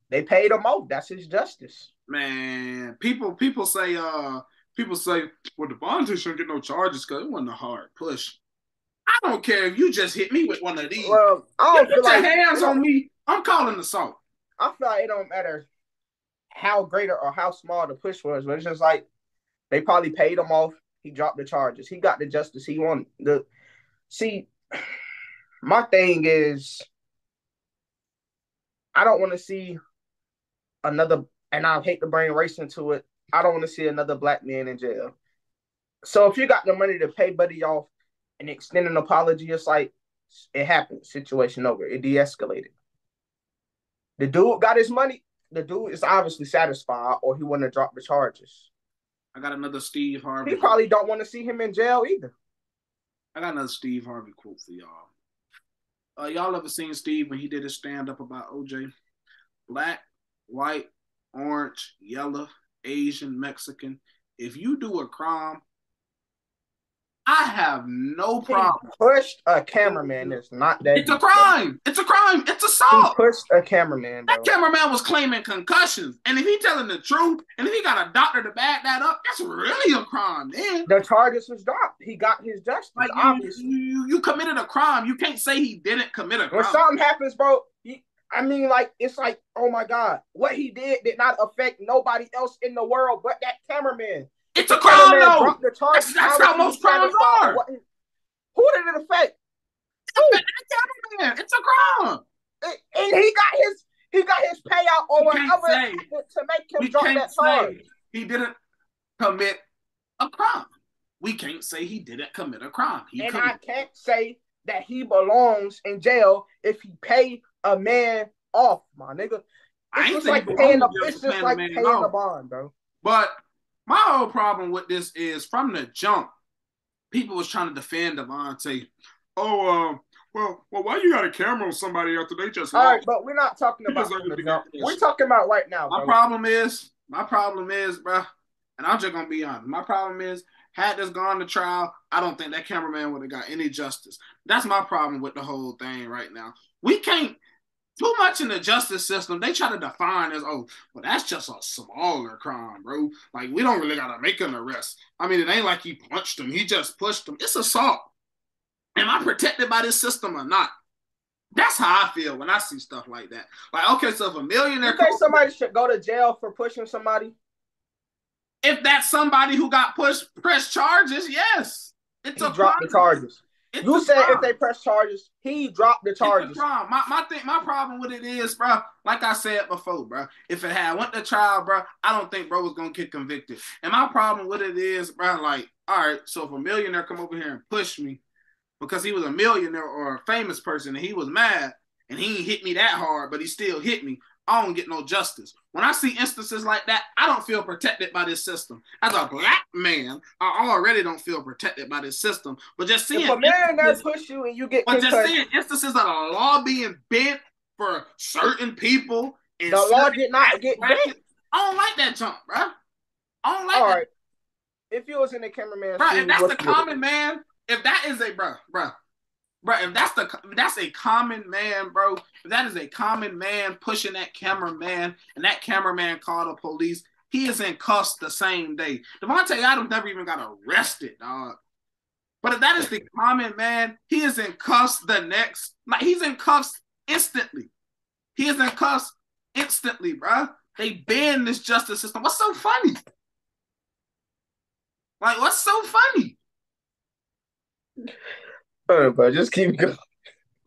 They paid him off. That's his justice. Man, people say, well, Devontae shouldn't get no charges because it wasn't a hard push. I don't care if you just hit me with one of these. Well, I don't feel like your hands on me. I'm calling assault. I feel like it don't matter how great or how small the push was, but it's just like they probably paid him off. He dropped the charges. He got the justice he wanted. See, my thing is, I don't want to see another, and I hate to bring race into it, I don't want to see another black man in jail. So if you got the money to pay Buddy off and extend an apology, it's like, it happened. Situation over. It de-escalated. The dude got his money. The dude is obviously satisfied, or he wouldn't have dropped the charges. I got another Steve Harvey. He probably don't want to see him in jail either. I got another Steve Harvey quote for y'all. Y'all ever seen Steve when he did his stand-up about OJ? Black, white, orange, yellow, Asian, Mexican. If you do a crime, I have no problem. He pushed a cameraman. It's not that. It's a crime. It's a crime. It's assault. He pushed a cameraman. Bro. That cameraman was claiming concussions. And if he's telling the truth, and if he got a doctor to back that up, that's really a crime, man. The charges was dropped. He got his justice, like obviously. You committed a crime. You can't say he didn't commit a crime. When something happens, bro, it's like, oh my God, what he did not affect nobody else in the world but that cameraman. It's a crime, though. That's how most crimes are. Who did it affect? It's a crime. And he got his payout or whatever to make him drop that charge. He didn't commit a crime. We can't say he didn't commit a crime. I can't say that he belongs in jail if he paid a man off, my nigga. It's just like paying a bond, bro. But my whole problem with this is from the jump, people was trying to defend Devontae. Well, why you got a camera on somebody after they just lost? All right, but we're not talking about the jump. We're talking about right now, bro. My problem is, bro, and I'm just going to be honest. My problem is, had this gone to trial, I don't think that cameraman would have got any justice. That's my problem with the whole thing right now. We can't, too much in the justice system, they try to define as, that's just a smaller crime, bro. Like, we don't really got to make an arrest. I mean, it ain't like he punched him. He just pushed him. It's assault. Am I protected by this system or not? That's how I feel when I see stuff like that. Like, okay, so if a millionaire, you think somebody should go to jail for pushing somebody? If that's somebody who got press charges, yes, it's he dropped the charges. You said if they press charges, he dropped the charges. It's a crime. My problem with it is, bro, like I said before, bro, if it had went to trial, bro, I don't think bro was gonna get convicted. And my problem with it is, bro, like, all right, so if a millionaire come over here and push me because he was a millionaire or a famous person and he was mad and he ain't hit me that hard, but he still hit me, I don't get no justice. When I see instances like that, I don't feel protected by this system. As a black man, I already don't feel protected by this system. But just seeing if a millionaire push you and you get seeing instances of the law being bent for certain people, and the law did not get bent. I don't like that jump, bro. I don't like that. All right. If you was in the cameraman, bro, if that's the common man, if that is a bro, if that's a common man, bro, if that is a common man pushing that cameraman and that cameraman called the police, he is in cuffs the same day. Davante Adams never even got arrested, dog. But if that is the common man, he is in cuffs the next, like he's in cuffs instantly. He is in cuffs instantly, bro. They banned this justice system. What's so funny? Like, what's so funny? All right, bro, just keep going.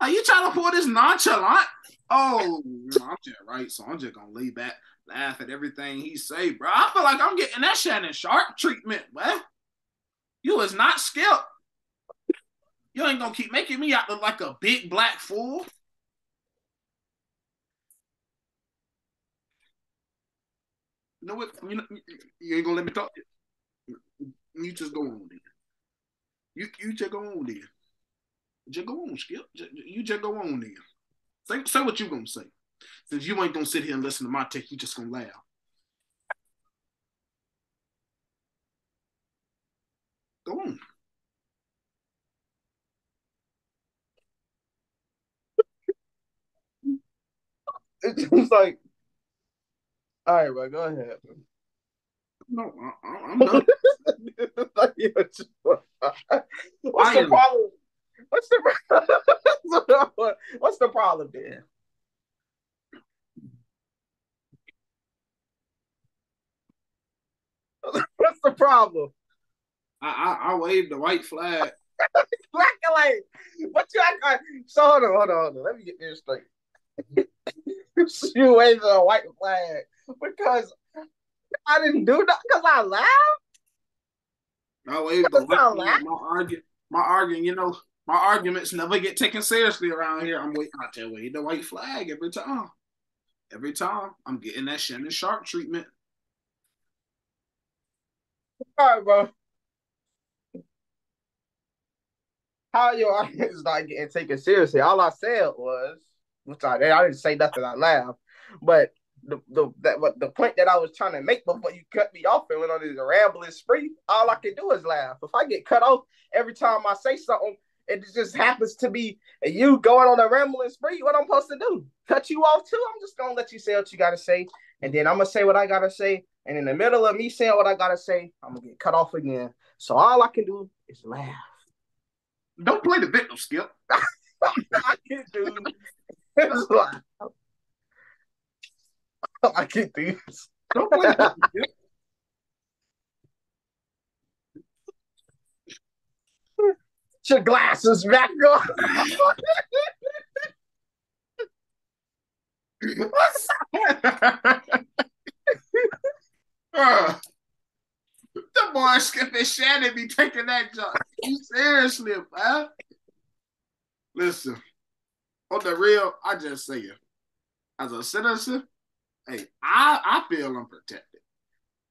Are you trying to pull this nonchalant? Oh, I'm just right, so I'm just gonna lay back, laugh at everything he say, bro. I feel like I'm getting that Shannon Sharp treatment, bro. You is not Skip. You ain't gonna keep making me out look like a big black fool. You know what? You ain't gonna let me talk. You just go on then. You just go on then. Just go on, Skip. You just go on then. Say what you gonna say. Since you ain't gonna sit here and listen to my take, you just gonna laugh. Go on. It's like, all right, bro, go ahead. No, I'm done. What's the problem? What's the problem, then? What's the problem? I waved the white flag. Like, what you act like? So hold on. Let me get this straight. You waved a white flag because I didn't do that because I laughed. I waved the white flag. My arguments never get taken seriously around here. I tell you, the white flag every time. Every time I'm getting that Shannon Sharp treatment. All right, bro. How your arguments not getting taken seriously? All I said was, I didn't say nothing. I laughed, but the point that I was trying to make before you cut me off and went on this rambling spree, all I can do is laugh. If I get cut off every time I say something, it just happens to be you going on a rambling spree. What I'm supposed to do? Cut you off too? I'm just gonna let you say what you gotta say, and then I'm gonna say what I gotta say. And in the middle of me saying what I gotta say, I'm gonna get cut off again. So all I can do is laugh. Don't play the victim, Skip. I can do is laugh. I can do this. Don't play the victim, Skip. Your glasses back on. The boy Skip and Shannon be taking that job. Seriously, man. Listen, on the real, I just say it. As a citizen, hey, I feel unprotected.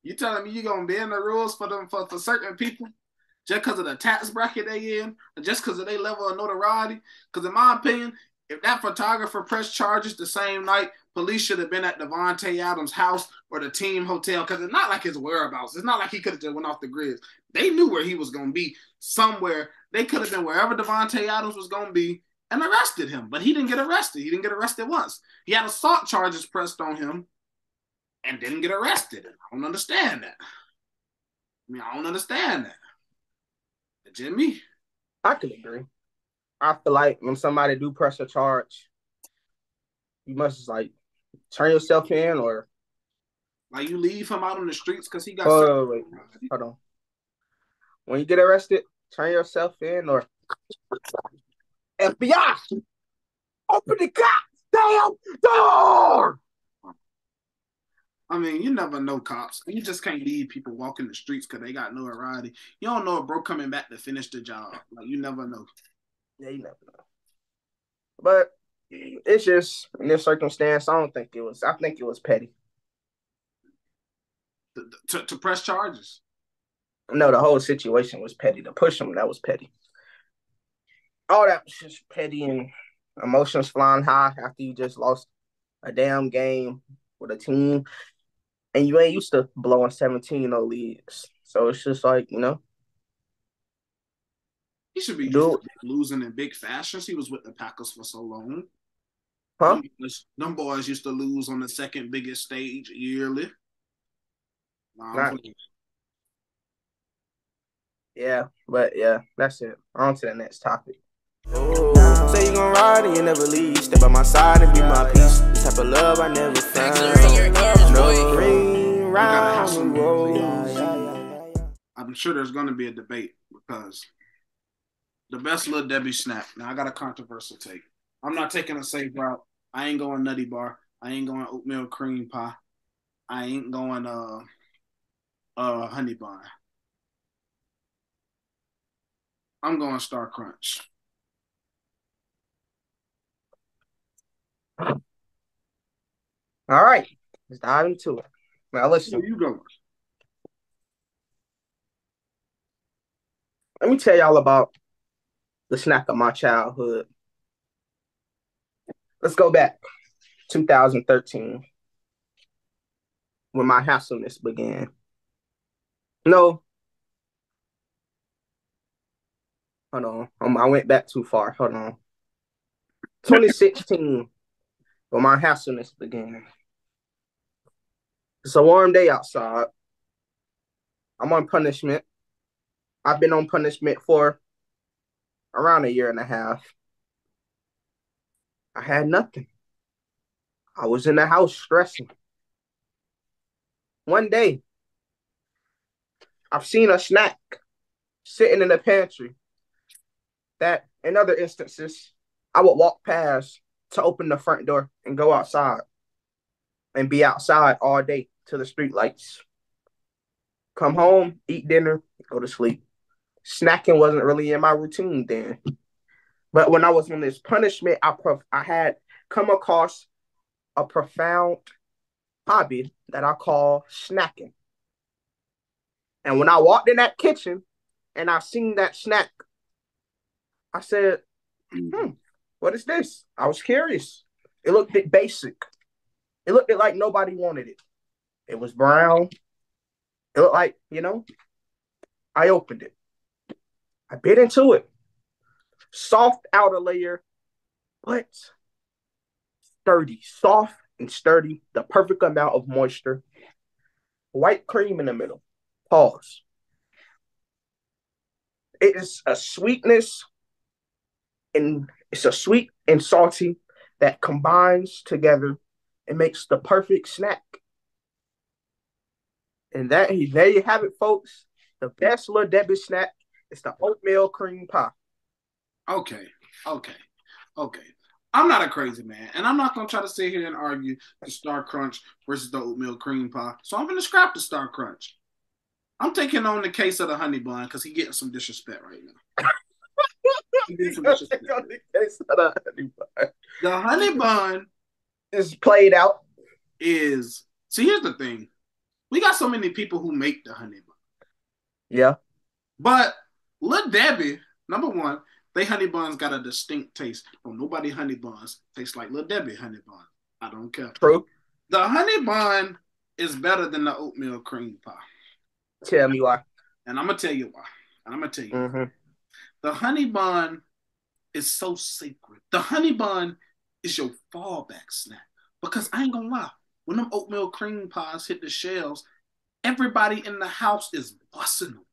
You telling me you gonna bend the rules for certain people just because of the tax bracket they in, or just because of their level of notoriety? Because in my opinion, if that photographer pressed charges the same night, police should have been at Davante Adams' house or the team hotel, because it's not like his whereabouts. It's not like he could have just went off the grid. They knew where he was going to be somewhere. They could have been wherever Davante Adams was going to be and arrested him, but he didn't get arrested. He didn't get arrested once. He had assault charges pressed on him and didn't get arrested. I don't understand that. I don't understand that. Jimmy? I can agree. I feel like when somebody do press a charge, you must like turn yourself in or Like you leave him out on the streets because he got wait, hold on. When you get arrested, turn yourself in or FBI, open the goddamn door. I mean, you never know, cops. You just can't leave people walking the streets because they got notoriety. You don't know if bro coming back to finish the job. Like you never know. Yeah, you never know. But it's just in this circumstance, I think it was petty. To press charges. No, the whole situation was petty. To push him, that was petty. All that was just petty and emotions flying high after you just lost a damn game with a team. And you ain't used to blowing 17 leads. So it's just like, He should be used to losing in big fashions. He was with the Packers for so long. Huh? Them boys used to lose on the second biggest stage yearly. Yeah, but yeah, that's it. On to the next topic. Oh, say you gon' ride and you never leave. Step by my side and be my peace. This type of love I never found. No ring round the road. I'm sure there's gonna be a debate because the best Lil Debbie snack. Now I got a controversial take. I'm not taking a safe route. I ain't going Nutty Bar. I ain't going oatmeal cream pie. I ain't going honey bun. I'm going Star Crunch. All right, let's dive into it. Now listen. Where you going? Let me tell y'all about the snack of my childhood. Let's go back 2013 when my hassleness began. No. Hold on. I went back too far. Hold on. 2016 when my hassleness began. It's a warm day outside. I'm on punishment. I've been on punishment for around a year and a half. I had nothing. I was in the house stressing. One day, I've seen a snack sitting in the pantry that in other instances, I would walk past to open the front door and go outside and be outside all day to the street lights. Come home, eat dinner, go to sleep. Snacking wasn't really in my routine then. But when I was on this punishment, I had come across a profound hobby that I call snacking. And when I walked in that kitchen and I seen that snack, I said, what is this? I was curious. It looked basic. It looked like nobody wanted it. It was brown. It looked like, I opened it. I bit into it. Soft outer layer, but sturdy. Soft and sturdy. The perfect amount of moisture. White cream in the middle. Pause. It is a sweetness, and it's a sweet and salty that combines together and makes the perfect snack. And there you have it, folks. The best Lil Debbie snack is the oatmeal cream pie. Okay. I'm not a crazy man, and I'm not going to try to sit here and argue the Star Crunch versus the oatmeal cream pie. So I'm going to scrap the Star Crunch. I'm taking on the case of the honey bun because he's getting some disrespect right now. The honey bun is played out. See, here's the thing. We got so many people who make the honey bun. Yeah. But Lil Debbie, number one, they honey buns got a distinct taste. Well, nobody honey buns taste like Lil Debbie honey bun. I don't care. True. The honey bun is better than the oatmeal cream pie. Tell me why. And I'm going to tell you why. The honey bun is so sacred. The honey bun is your fallback snack. Because I ain't going to lie. When them oatmeal cream pies hit the shelves, everybody in the house is busting them.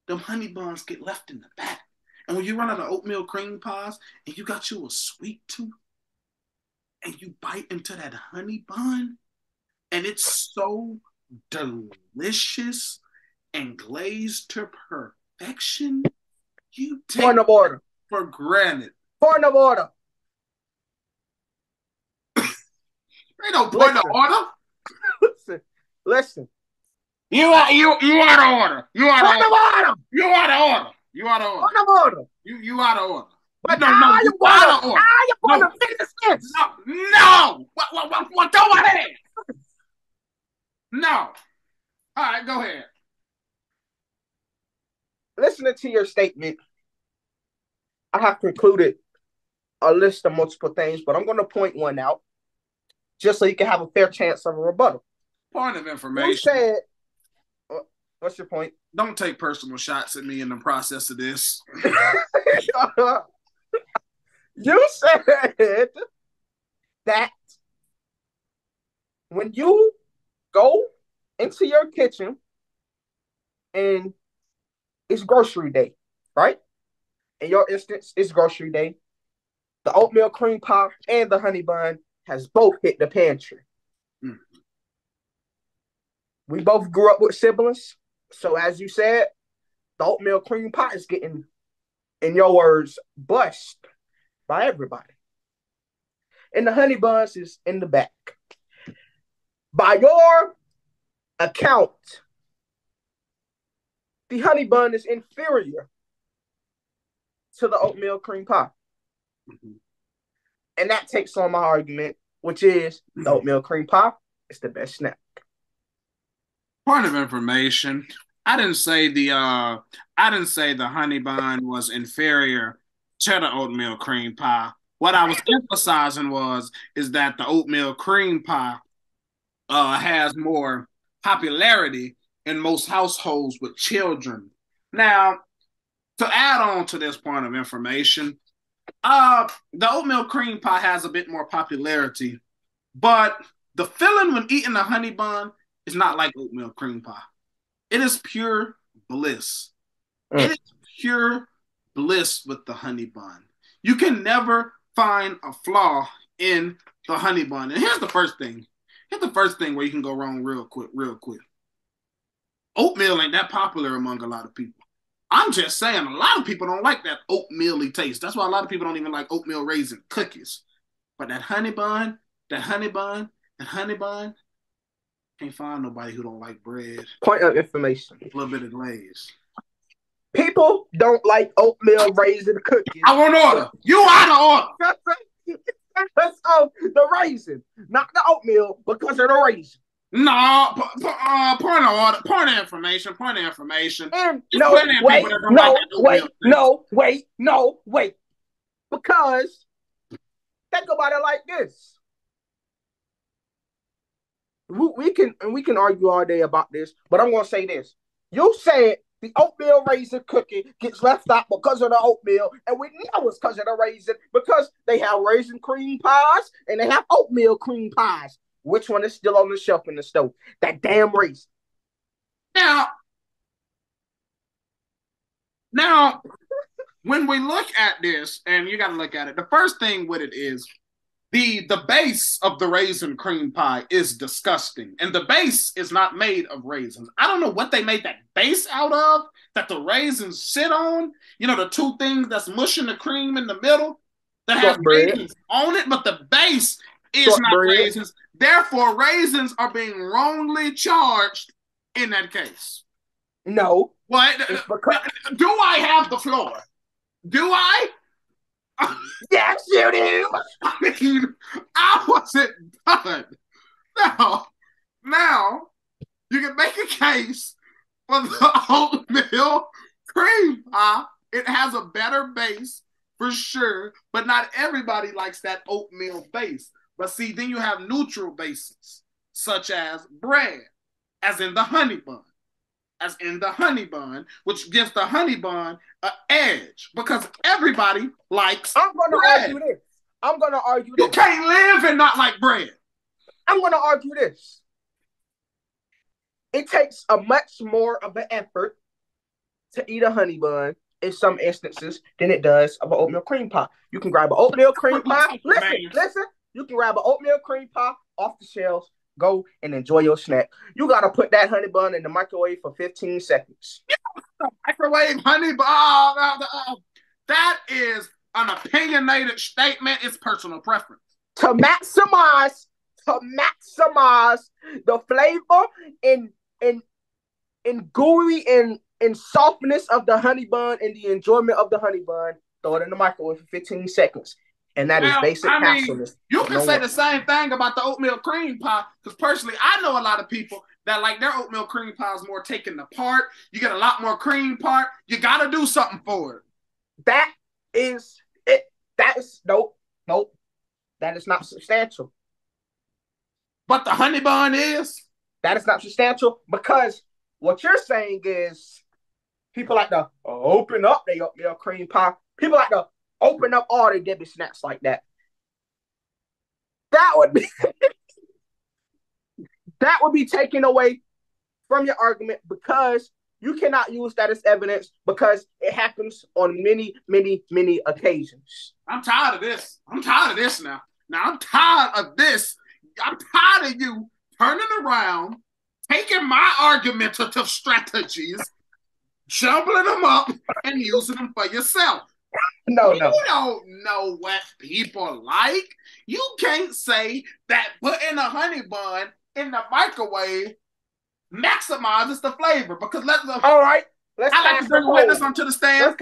Them honey buns get left in the back. And when you run out of oatmeal cream pies and you got you a sweet tooth and you bite into that honey bun and it's so delicious and glazed to perfection, you take Point of order. for granted. Point of order. Ain't no point of order. Listen. You out of order. You out of order. You out of order. You out of order. Point of order. You out of order. But how you gonna finish this? No. What? Go ahead. No. All right, go ahead. Listening to your statement, I have concluded a list of multiple things, but I'm going to point one out just so you can have a fair chance of a rebuttal. Point of information. You said, what's your point? Don't take personal shots at me in the process of this. You said that when you go into your kitchen and it's grocery day, right? In your instance, it's grocery day. The oatmeal cream pie and the honey bun has both hit the pantry. Mm. We both grew up with siblings. So as you said, the oatmeal cream pie is getting, in your words, bust by everybody. And the honey buns is in the back. By your account, the honey bun is inferior to the oatmeal cream pie. Mm-hmm. And that takes on my argument, which is the oatmeal cream pie is the best snack. Point of information. I didn't say the honey bun was inferior to the oatmeal cream pie. What I was emphasizing is that the oatmeal cream pie has more popularity in most households with children. Now, to add on to this point of information, the oatmeal cream pie has a bit more popularity, but the feeling when eating a honey bun is not like oatmeal cream pie. It is pure bliss. It is pure bliss with the honey bun. You can never find a flaw in the honey bun. And here's the first thing. Here's the first thing where you can go wrong real quick. Oatmeal ain't that popular among a lot of people. I'm just saying a lot of people don't like that oatmeal-y taste. That's why a lot of people don't even like oatmeal raisin cookies. But that honey bun, can't find nobody who don't like bread. Point of information. A little bit of glaze. People don't like oatmeal raisin cookies. I want order. You out of order. That's the raisin, not the oatmeal, because of the raisin. No, point of order, point of information. And no, wait. Because think about it like this. We can argue all day about this, but I'm gonna say this. You said the oatmeal raisin cookie gets left out because of the oatmeal, and we know it's because of the raisin, because they have raisin cream pies and they have oatmeal cream pies. Which one is still on the shelf in the stove? That damn raisin. Now, when we look at this, and you got to look at it, the first thing with it is the base of the raisin cream pie is disgusting. And the base is not made of raisins. I don't know what they made that base out of, that the raisins sit on. You know, the two things that's mushing the cream in the middle that have raisins on it, but the base is not raisins. Therefore, raisins are being wrongly charged in that case. No. What? Do I have the floor? Do I? Yes, you do. I mean, I wasn't done. Now, you can make a case for the oatmeal cream pie. It has a better base for sure, but not everybody likes that oatmeal base. But see, then you have neutral bases, such as bread, as in the honey bun. Which gives the honey bun an edge, because everybody likes bread. I'm going to argue this. You can't live and not like bread. I'm going to argue this. It takes a much more of an effort to eat a honey bun in some instances than it does of an oatmeal cream pie. You can grab an oatmeal cream pie. Listen. You can grab an oatmeal cream pie off the shelves, go and enjoy your snack. You got to put that honey bun in the microwave for 15 seconds. Microwave honey bun. That is an opinionated statement. It's personal preference. To maximize the flavor and gooey and softness of the honey bun and the enjoyment of the honey bun, throw it in the microwave for 15 seconds. And that is basic happiness. You can say the same thing about the oatmeal cream pie, because personally, I know a lot of people that like their oatmeal cream pies more taken apart. You get a lot more cream part. You got to do something for it. That is it. That is, nope. That is not substantial. But the honey bun is? That is not substantial, because what you're saying is people like to open up their oatmeal cream pie. People like to open up all their Debbie snacks like that. That would be taken away from your argument, because you cannot use that as evidence, because it happens on many, many, many occasions. I'm tired of this. I'm tired of this now. I'm tired of this. I'm tired of you turning around, taking my argumentative strategies, jumbling them up, and using them for yourself. No. You don't know what people like. You can't say that putting a honey bun in the microwave maximizes the flavor, because all right. I like to bring a witness onto the stand.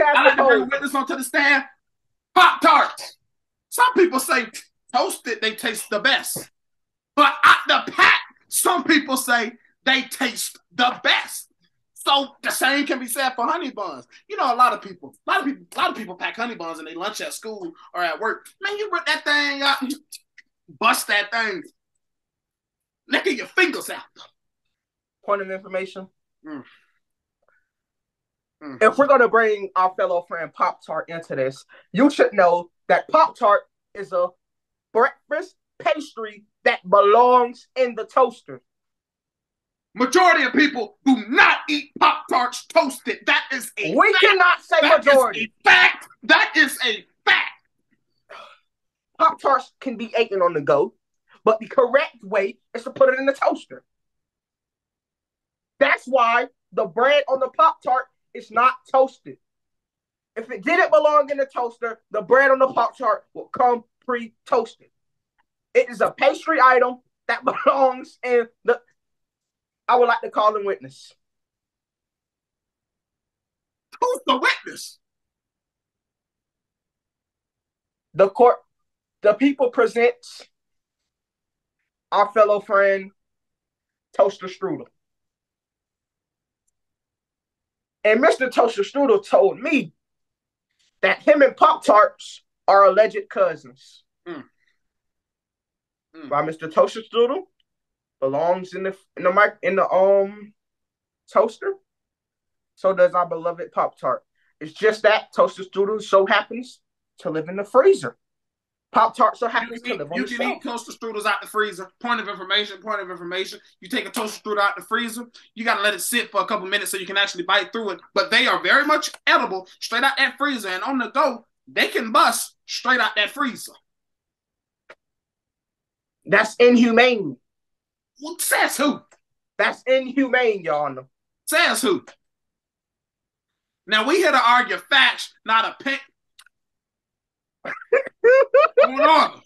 Pop-Tarts. Some people say toasted, they taste the best. But at the pack, some people say they taste the best. So the same can be said for honey buns. You know, a lot of people pack honey buns in their lunch at school or at work. Man, you rip that thing up, bust that thing, licking your fingers out. Point of information. If we're going to bring our fellow friend Pop-Tart into this, you should know that Pop-Tart is a breakfast pastry that belongs in the toaster. Majority of people do not eat Pop-Tarts toasted. That is a fact. We cannot say majority. That is a fact. Pop-Tarts can be eaten on the go, but the correct way is to put it in the toaster. That's why the bread on the Pop-Tart is not toasted. If it didn't belong in the toaster, the bread on the Pop-Tart will come pre-toasted. It is a pastry item that belongs in the... I would like to call him witness. Who's the witness? The court, the people presents our fellow friend, Toaster Strudel. And Mr. Toaster Strudel told me that him and Pop-Tarts are alleged cousins. While Mr. Toaster Strudel belongs in the toaster, so does our beloved Pop-Tart. It's just that Toaster Strudel so happens to live in the freezer. Pop-Tart so happens to live on the shelf. You can eat toaster strudels out the freezer. Point of information. You take a toaster strudel out the freezer, you got to let it sit for a couple minutes so you can actually bite through it. But they are very much edible straight out that freezer. And on the go, they can bust straight out that freezer. That's inhumane. Well, says who? That's inhumane, Your Honor. Says who? Now, we here to argue facts, not opinion. Hold on.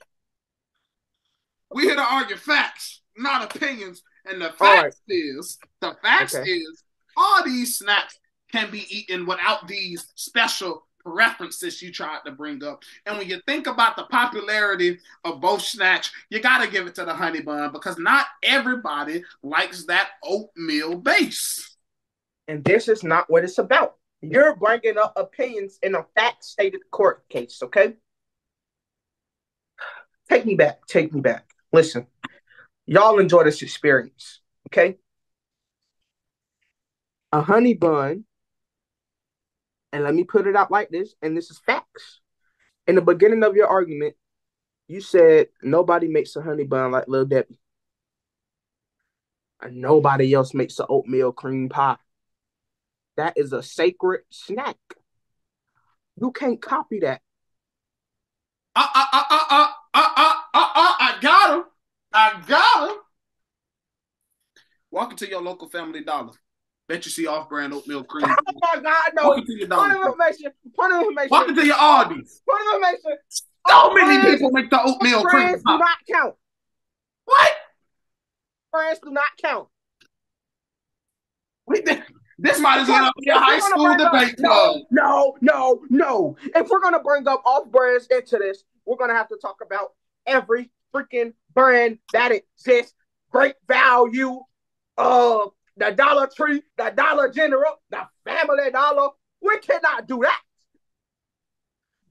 We here to argue facts, not opinions. And the fact is, all these snacks can be eaten without these special references you tried to bring up. And when you think about the popularity of both snacks, you got to give it to the honey bun, because not everybody likes that oatmeal base. And this is not what it's about. You're bringing up opinions in a fact-stated court case, okay? Take me back. Listen, y'all enjoy this experience, okay? A honey bun, and let me put it out like this, and this is facts. In the beginning of your argument, you said nobody makes a honey bun like Lil Debbie. And nobody else makes an oatmeal cream pie. That is a sacred snack. You can't copy that. I got him. I got him. Walk into your local Family Dollar. Bet you see off-brand oatmeal cream. Oh my God, no. Walk into your Dollar Tree. Point of information. Walk into your Aldi. Point of information. So many people make the oatmeal cream Friends do pop. not count. What? Friends do not count. This might as well be a high school debate club. No. If we're gonna bring up off-brands into this, we're gonna have to talk about every freaking brand that exists. Great Value, the Dollar Tree, the Dollar General, the Family Dollar. We cannot do that.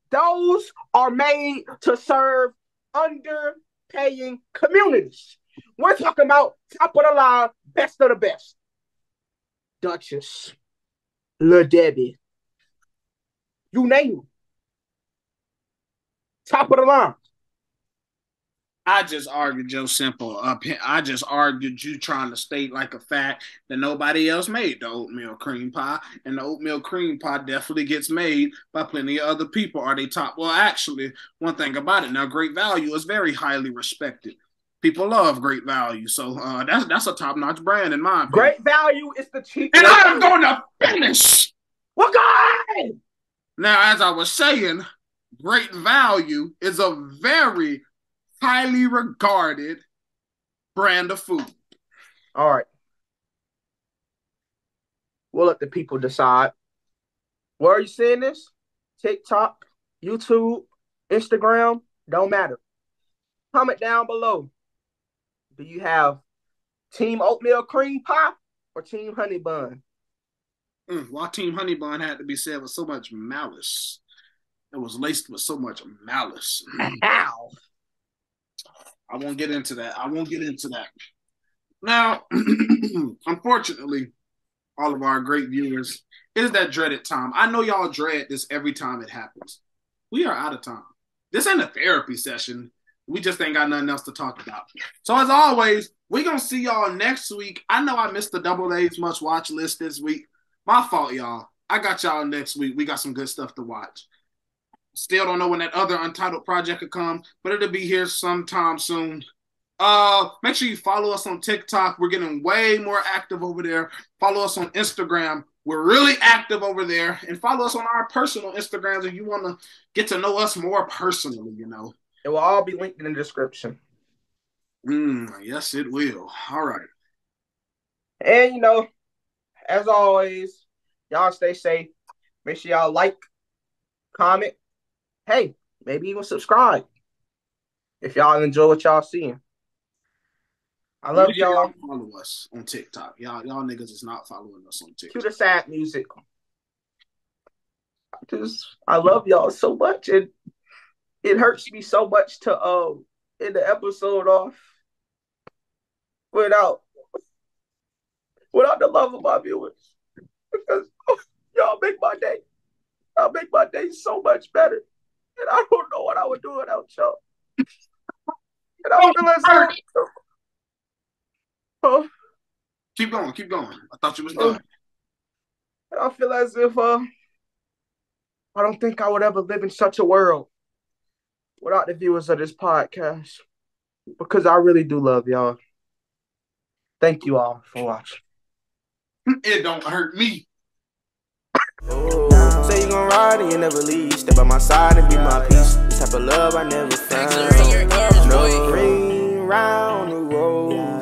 Those are made to serve underpaying communities. We're talking about top of the line, best of the best. Duchess, Lil Debbie, you name them. Top of the line. I just argued your simple I just argued you trying to state like a fact that nobody else made the oatmeal cream pie, and the oatmeal cream pie definitely gets made by plenty of other people. Are they top? Well, actually, one thing about it now, Great Value is very highly respected. People love Great Value, so that's a top-notch brand in my opinion. Great Value is the cheap. And I'm going to finish. Well, God! Now, as I was saying, Great Value is a very highly regarded brand of food. All right. We'll let the people decide. Where are you seeing this? TikTok, YouTube, Instagram, don't matter. Comment down below. Do you have Team Oatmeal Cream Pie or Team Honey Bun? Why Team Honey Bun had to be said with so much malice? It was laced with so much malice. Ow. I won't get into that. Now, unfortunately, all of our great viewers, it is that dreaded time. I know y'all dread this every time it happens. We are out of time. This ain't a therapy session. We just ain't got nothing else to talk about. So as always, we're going to see y'all next week. I know I missed the Double A's must watch list this week. My fault, y'all. I got y'all next week. We got some good stuff to watch. Still don't know when that other Untitled project could come, but it'll be here sometime soon. Make sure you follow us on TikTok. We're getting way more active over there. Follow us on Instagram. We're really active over there. And follow us on our personal Instagrams if you want to get to know us more personally, you know. It will all be linked in the description. Yes, it will. All right. And, you know, as always, y'all stay safe. Make sure y'all like, comment. Hey, maybe even subscribe if y'all enjoy what y'all seeing. I love y'all. Follow us on TikTok. Y'all niggas is not following us on TikTok. Cue the sad music. I love y'all so much, and it hurts me so much to end the episode off without the love of my viewers, because y'all make my day. Y'all make my day so much better. And I don't know what I would do without y'all. And I feel as if keep going. I thought you was done. And I feel as if I don't think I would ever live in such a world without the viewers of this podcast, because I really do love y'all. Thank you all for watching. It don't hurt me. Oh, say you gon' ride and you never leave. Step by my side and be my peace. This type of love I never found. No ring round the road.